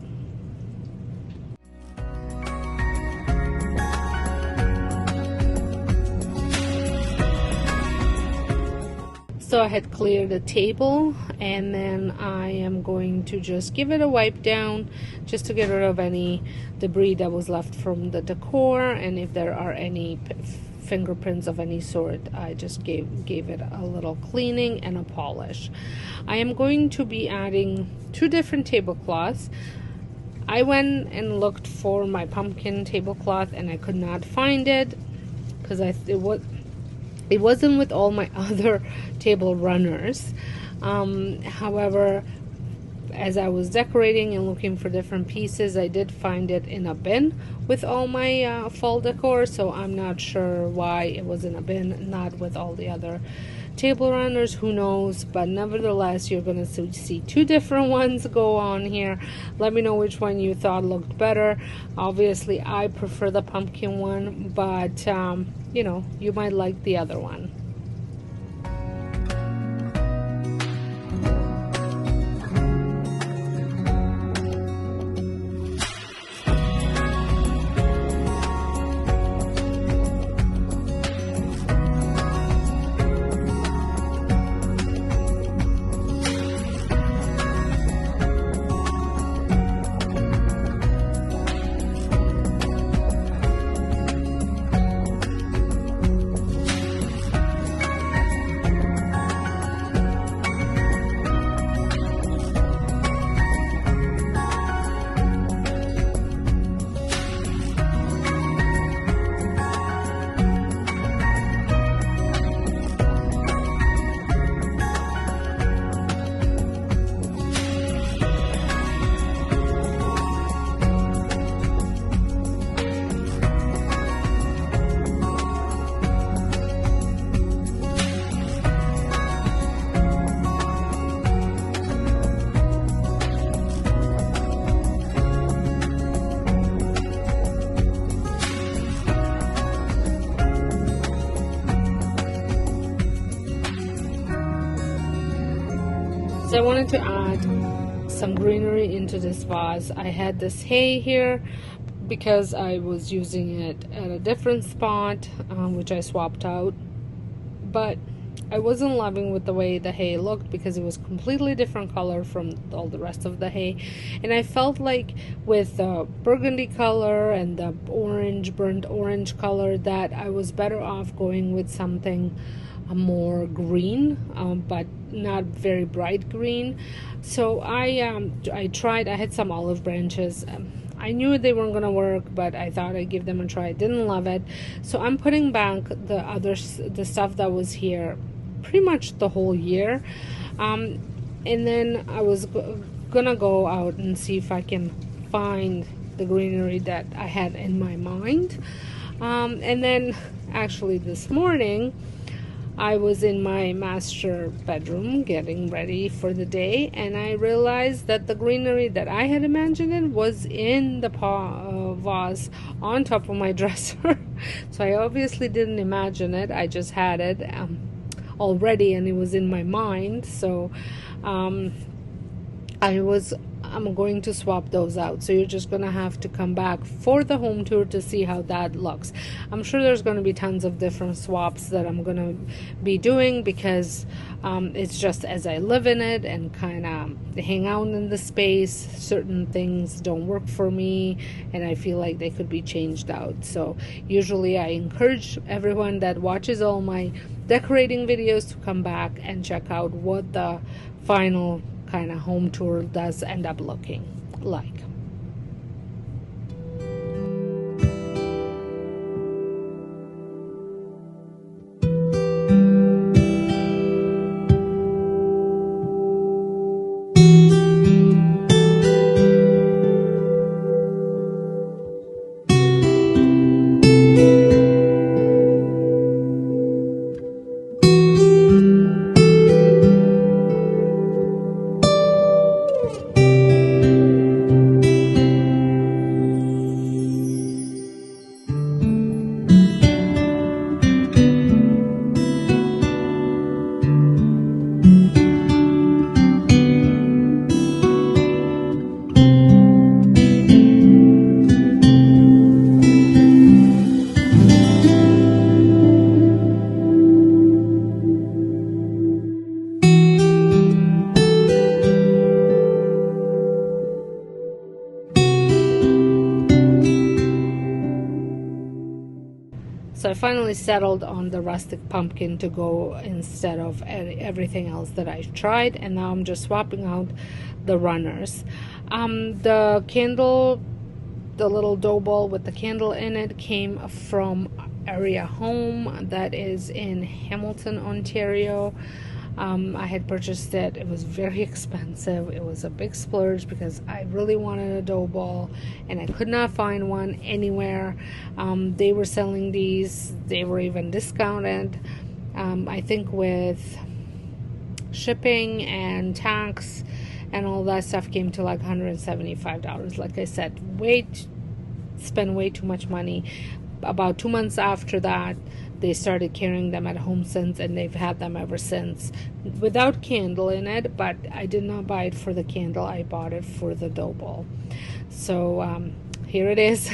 So I had cleared the table, and then I am going to just give it a wipe down just to get rid of any debris that was left from the decor, and if there are any fingerprints of any sort, I just gave it a little cleaning and a polish. I am going to be adding 2 different tablecloths. I went and looked for my pumpkin tablecloth and I could not find it because it wasn't with all my other table runners. However, as I was decorating and looking for different pieces, I did find it in a bin with all my fall decor, so I'm not sure why it was in a bin, not with all the other table runners, who knows. But nevertheless, you're gonna see two different ones go on here. Let me know which one you thought looked better. Obviously I prefer the pumpkin one, but you know, you might like the other one. So I wanted to add some greenery into this vase. I had this hay here because I was using it at a different spot, which I swapped out, but I wasn't loving with the way the hay looked because it was completely different color from all the rest of the hay, and I felt like with the burgundy color and the orange, burnt orange color, that I was better off going with something more green, but not very bright green. So I tried. I had some olive branches. I knew they weren't gonna work, but I thought I'd give them a try. I didn't love it, so I'm putting back the stuff that was here pretty much the whole year, and then I was gonna go out and see if I can find the greenery that I had in my mind, and then actually this morning I was in my master bedroom getting ready for the day, and I realized that the greenery that I had imagined was in the vase on top of my dresser. So I obviously didn't imagine it, I just had it already, and it was in my mind. So I'm going to swap those out, so you're just gonna have to come back for the home tour to see how that looks. I'm sure there's going to be tons of different swaps that I'm gonna be doing, because it's just as I live in it and kind of hang out in the space, certain things don't work for me and I feel like they could be changed out. So usually I encourage everyone that watches all my decorating videos to come back and check out what the final kind of home tour does end up looking like. So I finally settled on the rustic pumpkin to go instead of everything else that I tried, and now I'm just swapping out the runners. The candle, the little dough ball with the candle in it, came from Area Home that is in Hamilton, Ontario. I had purchased it. It was very expensive. It was a big splurge because I really wanted a dough ball and I could not find one anywhere. They were selling these. They were even discounted. I think with shipping and tax and all that stuff came to like $175. Like I said, spend way too much money. About 2 months after that, they started carrying them at HomeSense, and they've had them ever since without candle in it. But I did not buy it for the candle. I bought it for the dough ball. So here it is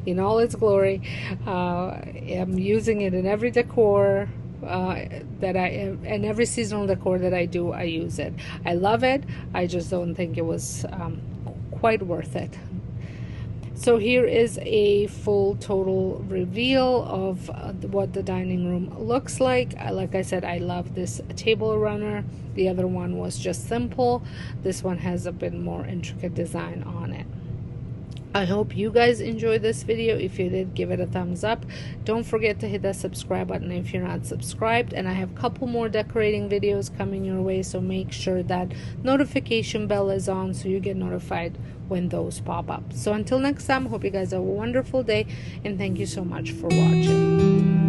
in all its glory. I'm using it in every decor and every seasonal decor that I do, I use it. I love it. I just don't think it was quite worth it. So here is a full total reveal of what the dining room looks like. Like I said, I love this table runner. The other one was just simple. This one has a bit more intricate design on it. I hope you guys enjoyed this video. If you did, give it a thumbs up. Don't forget to hit that subscribe button if you're not subscribed. And I have a couple more decorating videos coming your way, so make sure that notification bell is on so you get notified when those pop up. So until next time, hope you guys have a wonderful day, and thank you so much for watching.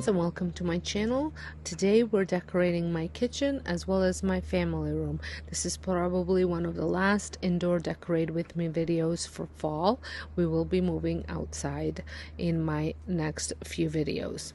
And welcome to my channel. Today we're decorating my kitchen as well as my family room. This is probably one of the last indoor decorate with me videos for fall. We will be moving outside in my next few videos.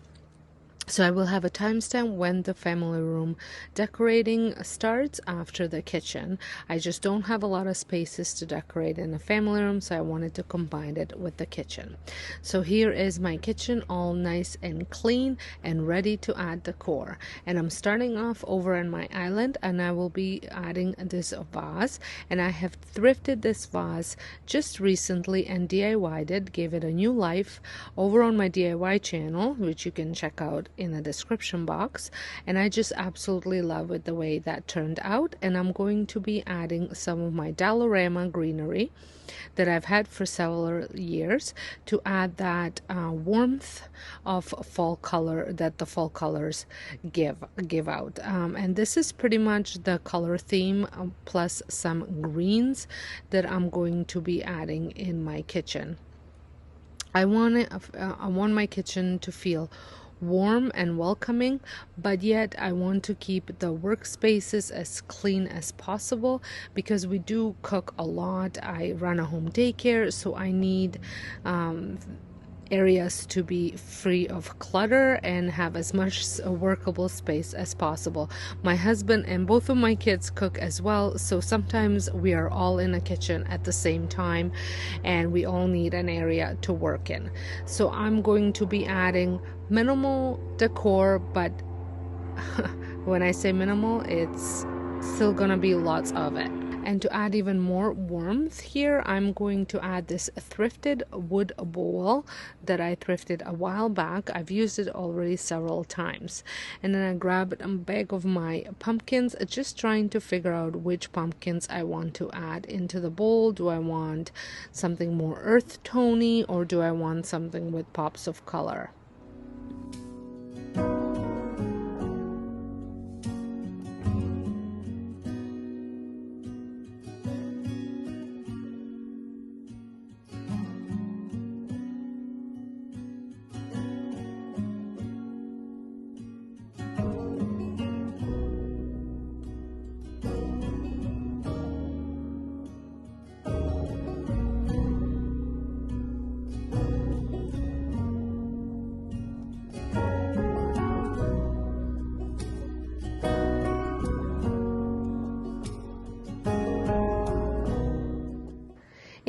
So I will have a timestamp when the family room decorating starts after the kitchen. I just don't have a lot of spaces to decorate in the family room, so I wanted to combine it with the kitchen. So here is my kitchen, all nice and clean and ready to add decor. And I'm starting off over on my island, and I will be adding this vase. And I have thrifted this vase just recently and DIY'd it, gave it a new life over on my DIY channel, which you can check out in the description box. And I just absolutely love it the way that turned out. And I'm going to be adding some of my Dollarama greenery that I've had for several years to add that warmth of fall color that the fall colors give out. And this is pretty much the color theme, plus some greens that I'm going to be adding in my kitchen. I want my kitchen to feel warm and welcoming, but yet I want to keep the workspaces as clean as possible because we do cook a lot. I run a home daycare, so I need areas to be free of clutter and have as much workable space as possible. My husband and both of my kids cook as well, so sometimes we are all in a kitchen at the same time and we all need an area to work in. So I'm going to be adding minimal decor, but when I say minimal, it's still gonna be lots of it. And to add even more warmth here, I'm going to add this thrifted wood bowl that I thrifted a while back. I've used it already several times. And then I grabbed a bag of my pumpkins, just trying to figure out which pumpkins I want to add into the bowl. Do I want something more earth tony, or do I want something with pops of color?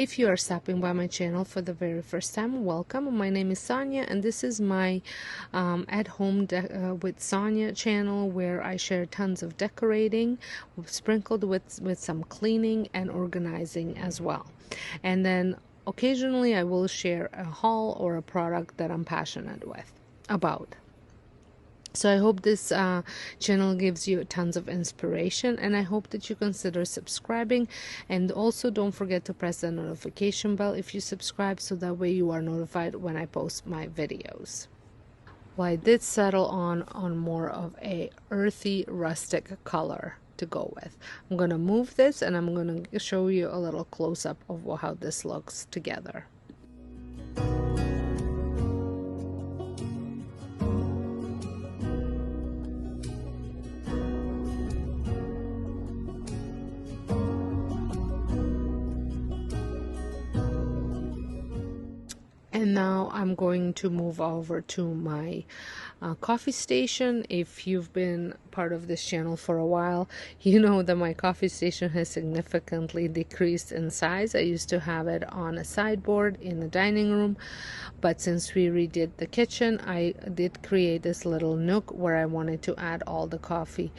If you are stopping by my channel for the very first time, welcome. My name is Sonja, and this is my at home with Sonja channel, where I share tons of decorating sprinkled with some cleaning and organizing as well. And then occasionally I will share a haul or a product that I'm passionate about. So I hope this channel gives you tons of inspiration, and I hope that you consider subscribing, and also don't forget to press the notification bell if you subscribe, so that way you are notified when I post my videos. Well, I did settle on more of a earthy rustic color to go with. I'm going to move this and I'm going to show you a little close-up of how this looks together. And now I'm going to move over to my coffee station. If you've been part of this channel for a while, you know that my coffee station has significantly decreased in size. I used to have it on a sideboard in the dining room, but since we redid the kitchen, I did create this little nook where I wanted to add all the coffee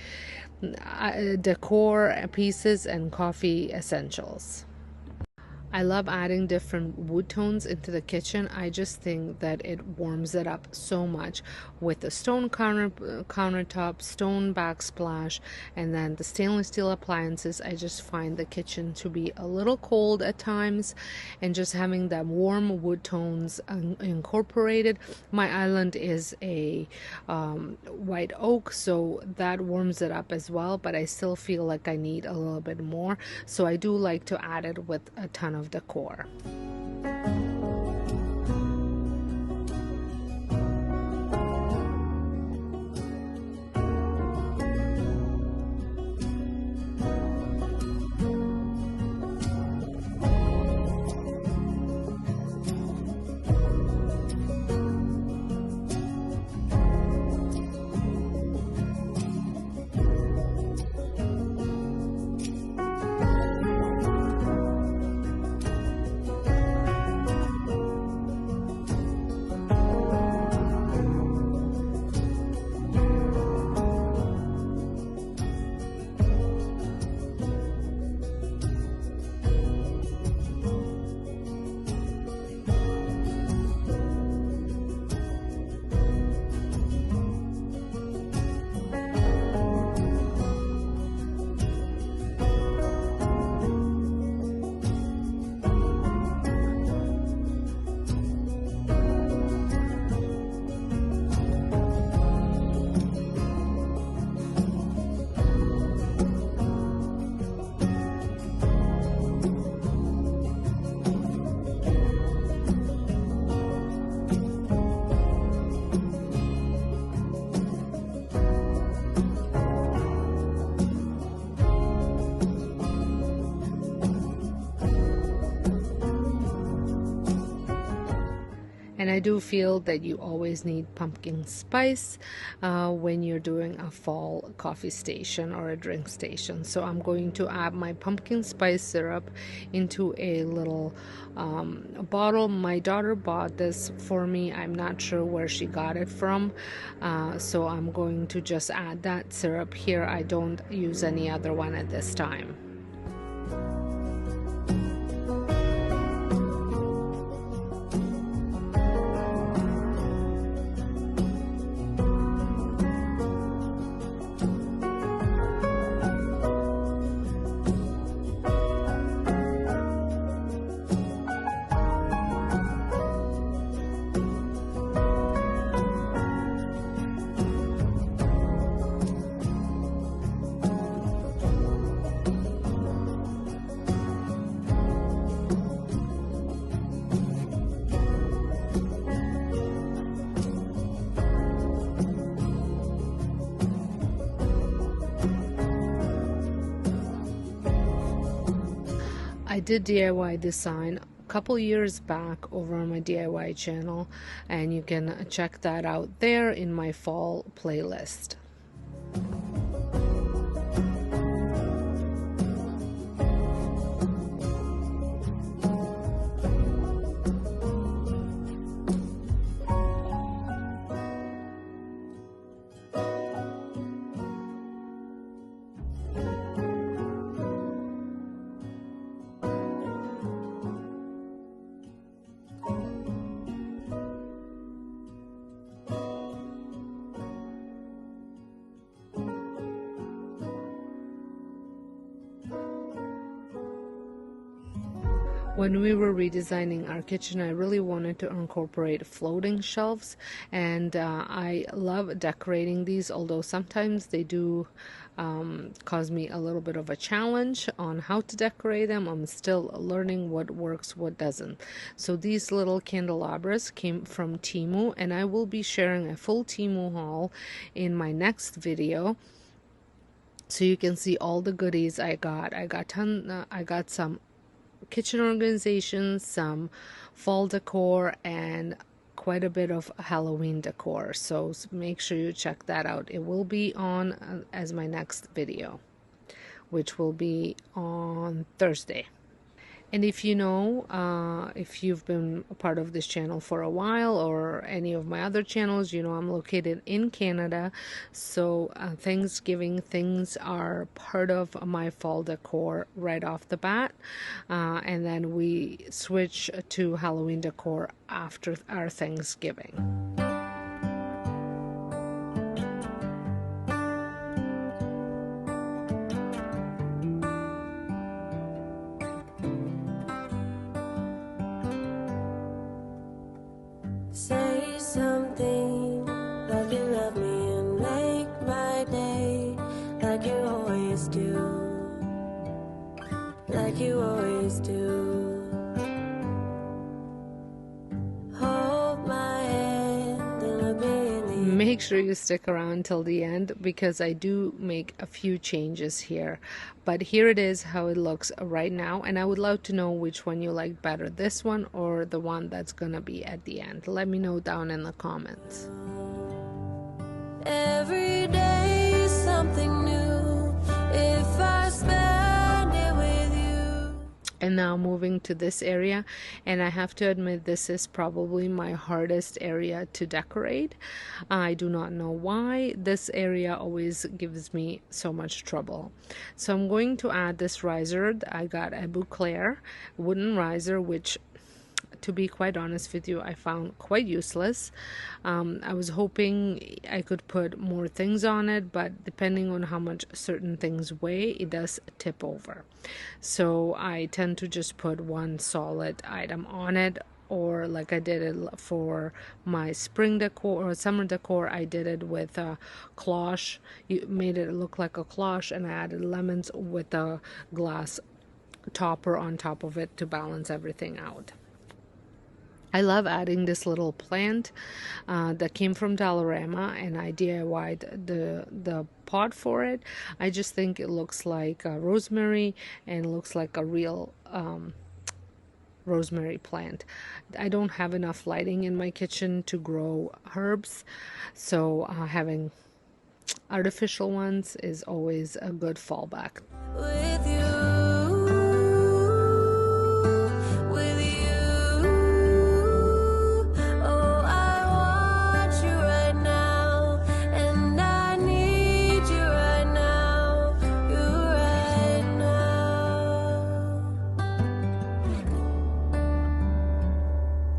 decor pieces and coffee essentials. I love adding different wood tones into the kitchen. I just think that it warms it up so much with the stone countertop, stone backsplash, and then the stainless steel appliances. I just find the kitchen to be a little cold at times, and just having that warm wood tones incorporated. My island is a white oak, so that warms it up as well, but I still feel like I need a little bit more, so I do like to add it with a ton of decor. And I do feel that you always need pumpkin spice when you're doing a fall coffee station or a drink station. So I'm going to add my pumpkin spice syrup into a little bottle. My daughter bought this for me. I'm not sure where she got it from. So I'm going to just add that syrup here. I don't use any other one at this time. I did DIY design a couple years back over on my DIY channel, and you can check that out there in my fall playlist. When we were redesigning our kitchen, I really wanted to incorporate floating shelves, and I love decorating these, although sometimes they do cause me a little bit of a challenge on how to decorate them. I'm still learning what works, what doesn't. So these little candelabras came from Temu, and I will be sharing a full Temu haul in my next video, so you can see all the goodies I got. I got some kitchen organizations, some fall decor, and quite a bit of Halloween decor. So make sure you check that out. It will be on as my next video, which will be on Thursday. And if you know, if you've been a part of this channel for a while, or any of my other channels, you know I'm located in Canada. So Thanksgiving things are part of my fall decor right off the bat. And then we switch to Halloween decor after our Thanksgiving. Say something like you love me and make my day, like you always do, like you always do. Hold my hand and look me in the Make sure you stick around till the end, because I do make a few changes here. But here it is how it looks right now, and I would love to know which one you like better, this one or the one that's gonna be at the end. Let me know down in the comments. every day something new if I spend it with you. And now moving to this area, and I have to admit this is probably my hardest area to decorate. I do not know why. This area always gives me so much trouble. So I'm going to add this riser. I got a Bouclair wooden riser, which, to be quite honest with you, I found quite useless. I was hoping I could put more things on it, but depending on how much certain things weigh, it does tip over. So I tend to just put one solid item on it, or like I did it for my spring decor or summer decor, I did it with a cloche. You made it look like a cloche, and I added lemons with a glass topper on top of it to balance everything out. I love adding this little plant that came from Dollarama, and I DIY'd the pot for it. I just think it looks like rosemary, and looks like a real rosemary plant. I don't have enough lighting in my kitchen to grow herbs, so having artificial ones is always a good fallback. With you, with you. Oh, I want you right now, and I need you right now. You right now.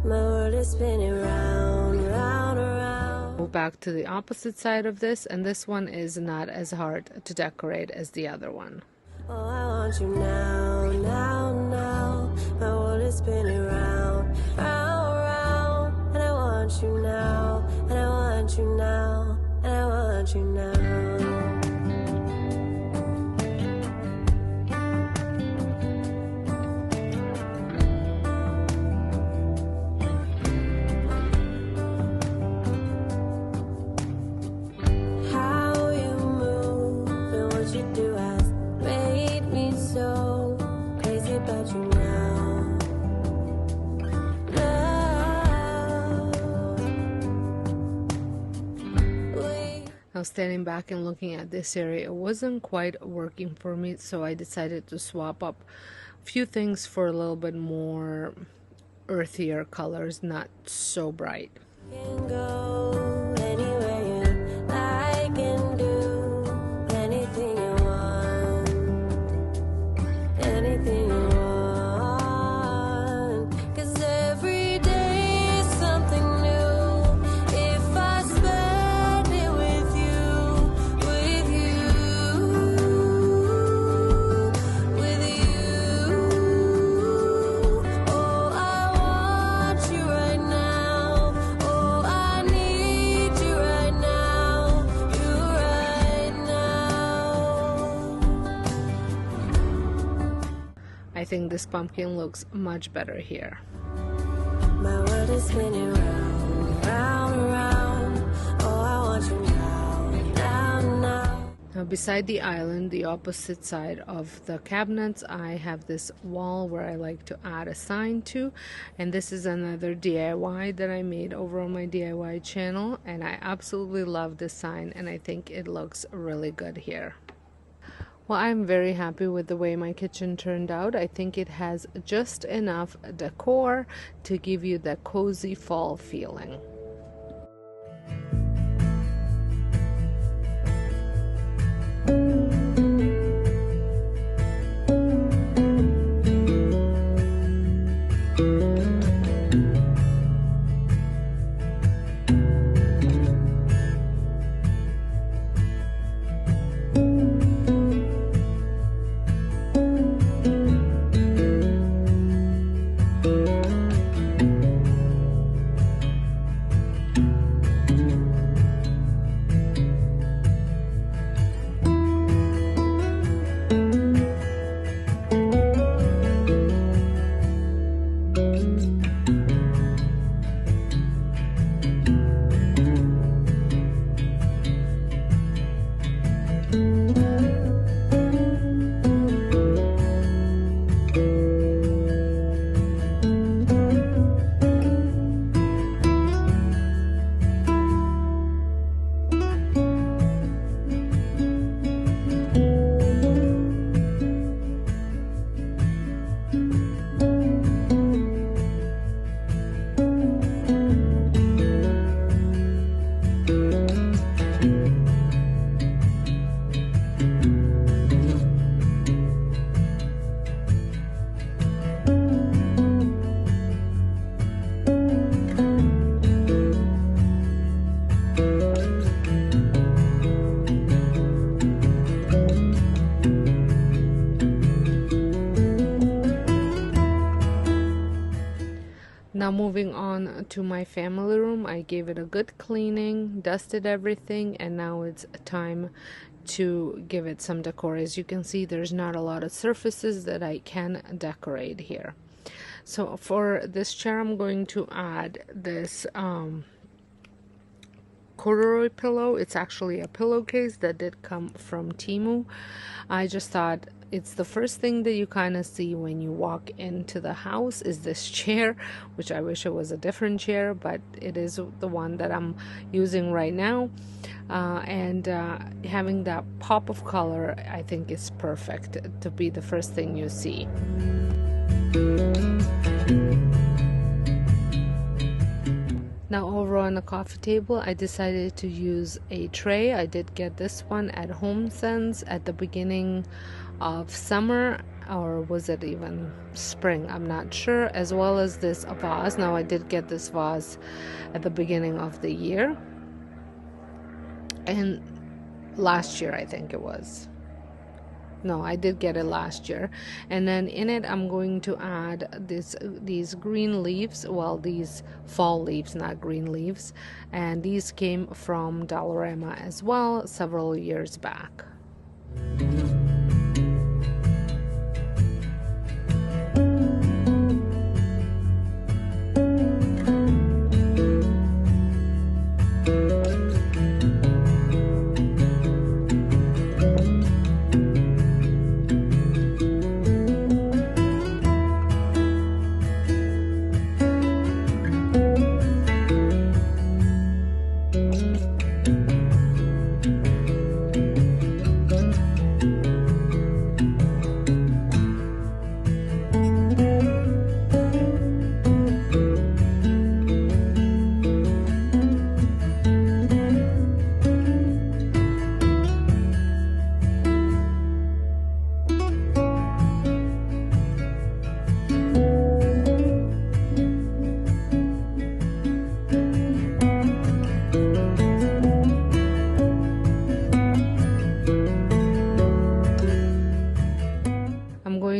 My world is spinning round, round, around. Move back to the opposite side of this, and this one is not as hard to decorate as the other one. Oh, I want you now, now, now. My world is spinning round, round, round. And I want you now, and I want you now, and I want you now. How you move and what you do has made me so crazy about you now. Now, standing back and looking at this area, it wasn't quite working for me, so I decided to swap up a few things for a little bit more earthier colors, not so bright. Can go anywhere you like and do anything you want, anything you want. 'Cause every day is something new if I spend it with you, with you, with you. I think this pumpkin looks much better here. My world is spinning round, round, round. Oh, I want you now, now, now. Now beside the island, the opposite side of the cabinets, I have this wall where I like to add a sign to, and this is another DIY that I made over on my DIY channel, and I absolutely love this sign and I think it looks really good here. Well, I'm very happy with the way my kitchen turned out. I think it has just enough decor to give you the cozy fall feeling. Now moving on to my family room, I gave it a good cleaning, dusted everything, and now it's time to give it some decor. As you can see, there's not a lot of surfaces that I can decorate here. So for this chair, I'm going to add this corduroy pillow. It's actually a pillowcase that did come from Temu. I just thought it's the first thing that you kind of see when you walk into the house is this chair, which I wish it was a different chair, but it is the one that I'm using right now. And having that pop of color, I think is perfect to be the first thing you see. Now over on the coffee table, I decided to use a tray. I did get this one at Home Sense at the beginning of summer, or was it even spring? I'm not sure. As well as this vase. Now I did get this vase at the beginning of the year, and last year I think it was. No, I did get it last year. And then in it, I'm going to add these green leaves. Well, these fall leaves, not green leaves. And these came from Dollarama as well several years back.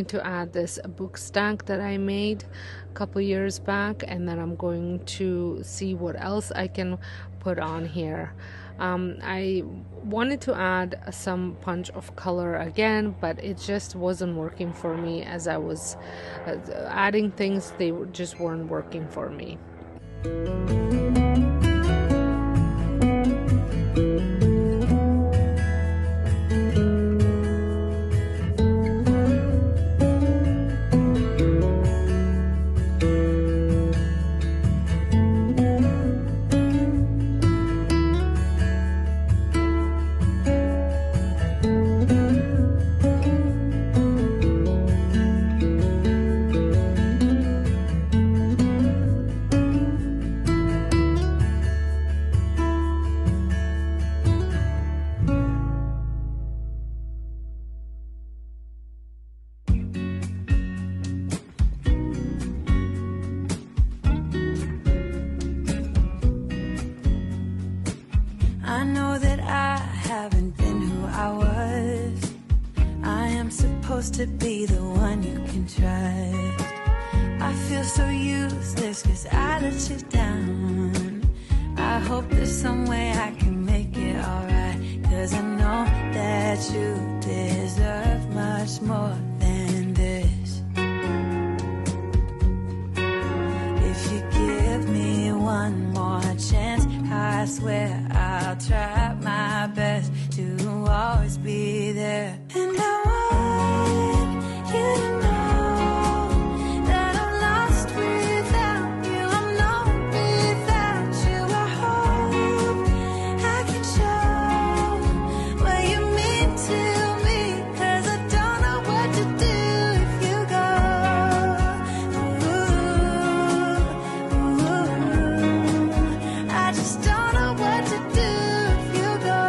To add this book stack that I made a couple years back, and then I'm going to see what else I can put on here. I wanted to add some punch of color again, but it just wasn't working for me. As I was adding things, they just weren't working for me. I know that I haven't been who I was. I am supposed to be the one you can trust. I feel so useless 'cause I let you down. I hope there's some way I can make it alright, 'cause I know that you deserve much more than this. If you give me one more chance, I swear I'll try my best to always be there. And I want you to know that I'm lost without you. I'm known without you. I hope I can show what you mean to me, 'cause I don't know what to do if you go. Ooh, I just don't know what to do if you go.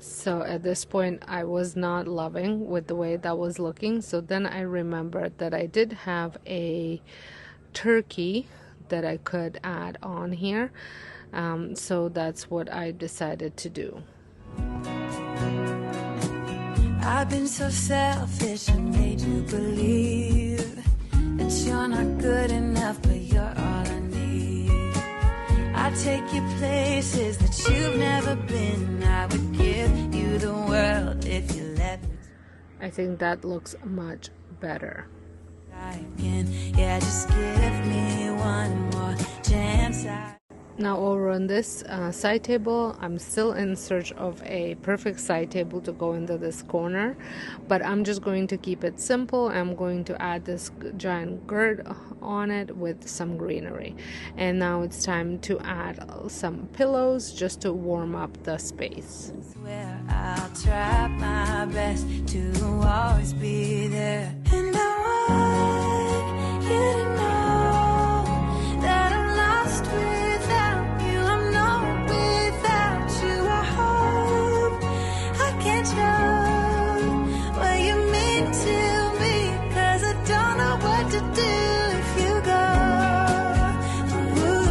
So at this point, I was not loving with the way that was looking. So then I remembered that I did have a turkey that I could add on here. So that's what I decided to do. I've been so selfish and made you believe that you're not good enough, but you're all I need. I take you places that you've never been. I would give you the world if you let me. I think that looks much better. Yeah, just give me one more chance. Now over on this side table, I'm still in search of a perfect side table to go into this corner, but I'm just going to keep it simple. I'm going to add this giant gourd on it with some greenery. And now it's time to add some pillows just to warm up the space. Swear I'll try my best to always be there. And I want you to know that I'm lost without you. I'm known without you. I hope I can show what you mean to me, 'cause I don't know what to do if you go. Ooh,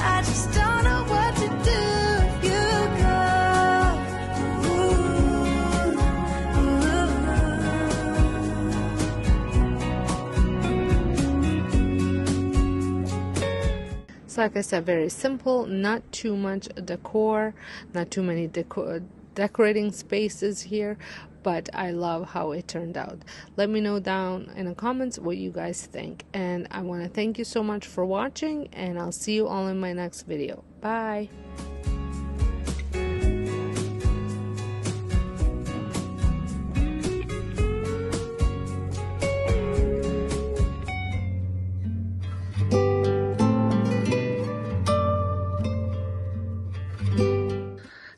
I just don't know what to do if you go. So like I said, very simple, not too much decor, not too many decorating spaces here, but I love how it turned out. Let me know down in the comments what you guys think, and I want to thank you so much for watching, and I'll see you all in my next video. Bye.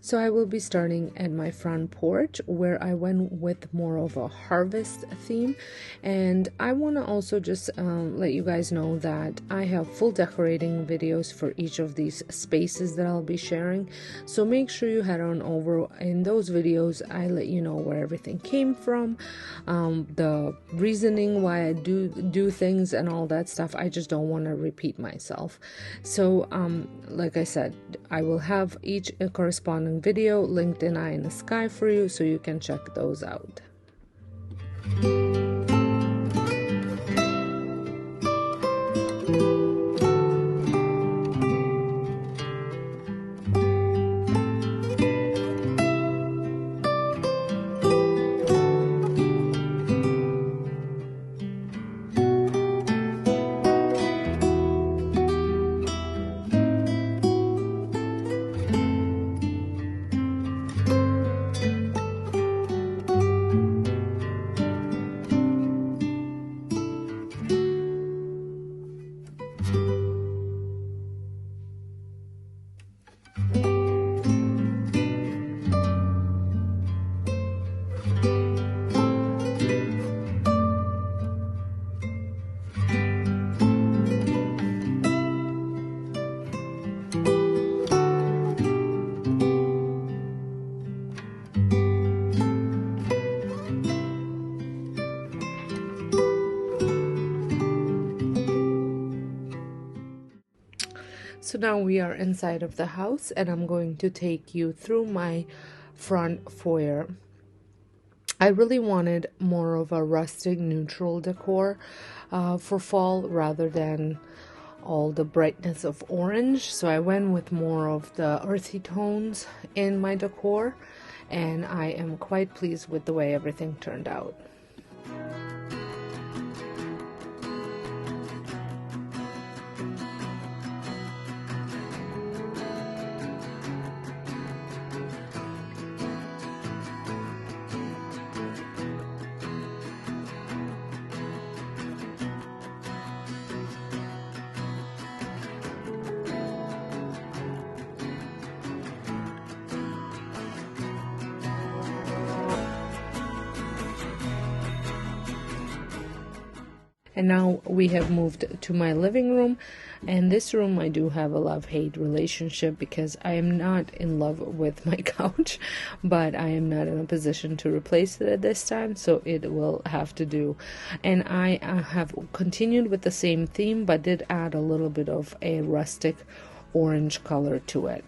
So I will be starting at my front porch, where I went with more of a harvest theme. And I want to also just let you guys know that I have full decorating videos for each of these spaces that I'll be sharing. So make sure you head on over. In those videos, I let you know where everything came from, the reasoning why I do things and all that stuff. I just don't want to repeat myself. So like I said, I will have each corresponding video linked in eye in the sky for you, so you can check those out. So now we are inside of the house, and I'm going to take you through my front foyer. I really wanted more of a rustic neutral decor for fall rather than all the brightness of orange. So I went with more of the earthy tones in my decor, and I am quite pleased with the way everything turned out. And now we have moved to my living room, and this room I do have a love-hate relationship because I am not in love with my couch, but I am not in a position to replace it at this time, so it will have to do. And I have continued with the same theme, but did add a little bit of a rustic orange color to it.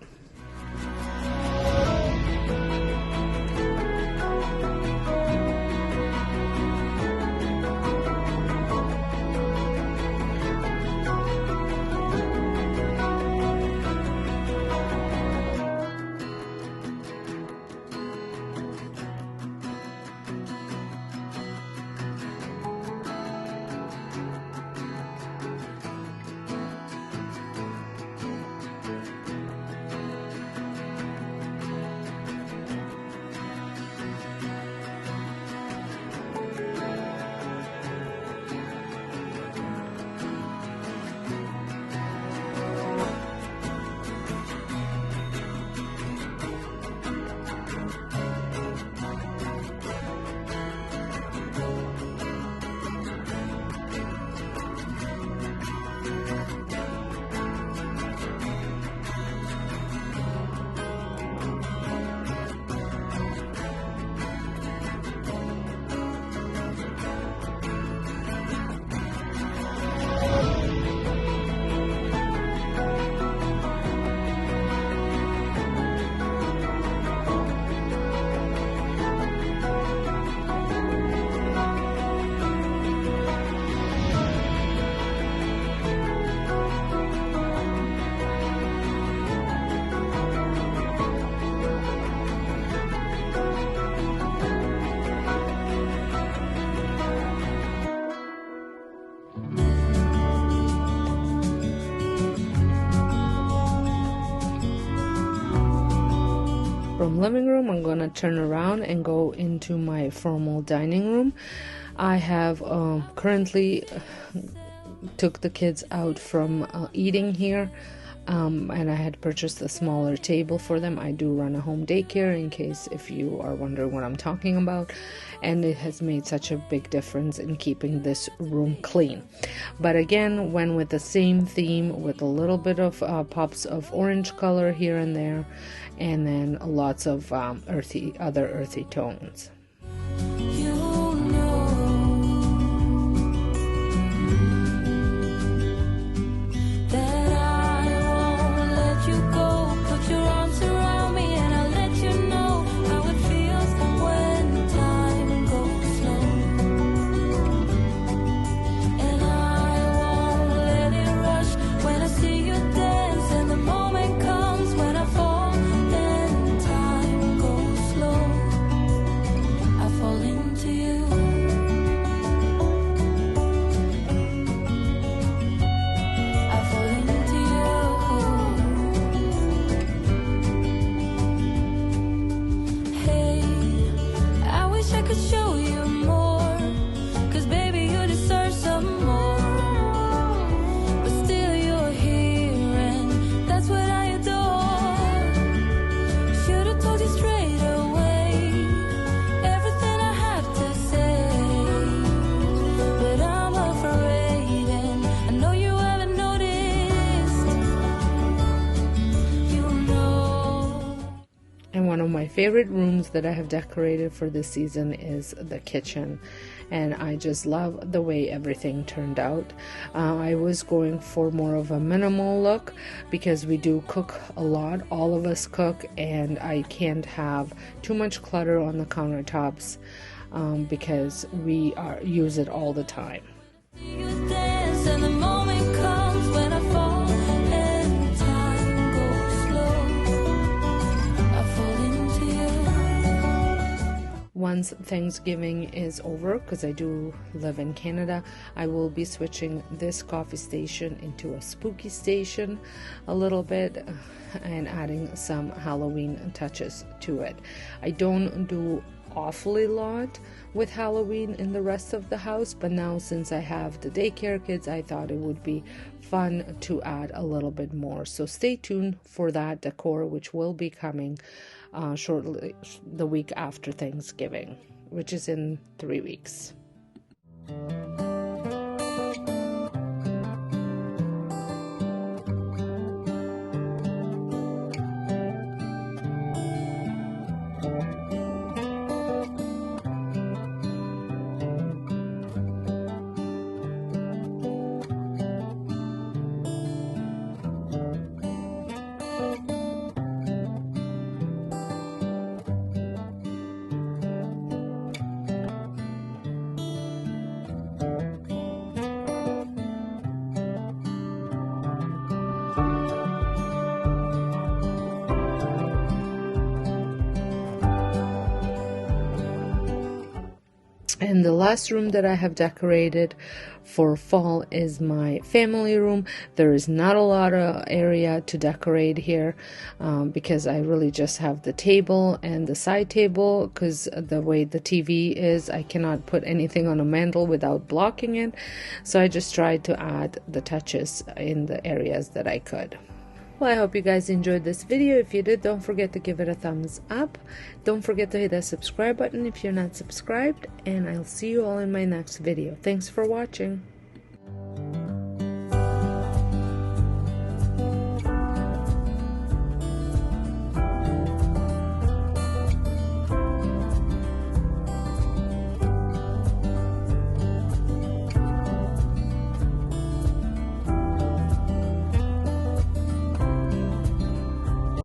From living room, I'm gonna turn around and go into my formal dining room. I have currently took the kids out from eating here, and I had purchased a smaller table for them. I do run a home daycare, in case if you are wondering what I'm talking about, and it has made such a big difference in keeping this room clean. But again, went with the same theme with a little bit of pops of orange color here and there, and then lots of other earthy tones. And one of my favorite rooms that I have decorated for this season is the kitchen. and I just love the way everything turned out. I was going for more of a minimal look because we do cook a lot, all of us cook, and I can't have too much clutter on the countertops because we use it all the time. Once Thanksgiving is over, because I do live in Canada, I will be switching this coffee station into a spooky station a little bit and adding some Halloween touches to it. I don't do awfully lot with Halloween in the rest of the house, but now since I have the daycare kids, I thought it would be fun to add a little bit more. So stay tuned for that decor, which will be coming shortly, the week after Thanksgiving, which is in 3 weeks. And the last room that I have decorated for fall is my family room. There is not a lot of area to decorate here because I really just have the table and the side table, because the way the TV is, I cannot put anything on a mantle without blocking it. So I just tried to add the touches in the areas that I could. Well, I hope you guys enjoyed this video. If you did, don't forget to give it a thumbs up. Don't forget to hit that subscribe button if you're not subscribed. And I'll see you all in my next video. Thanks for watching.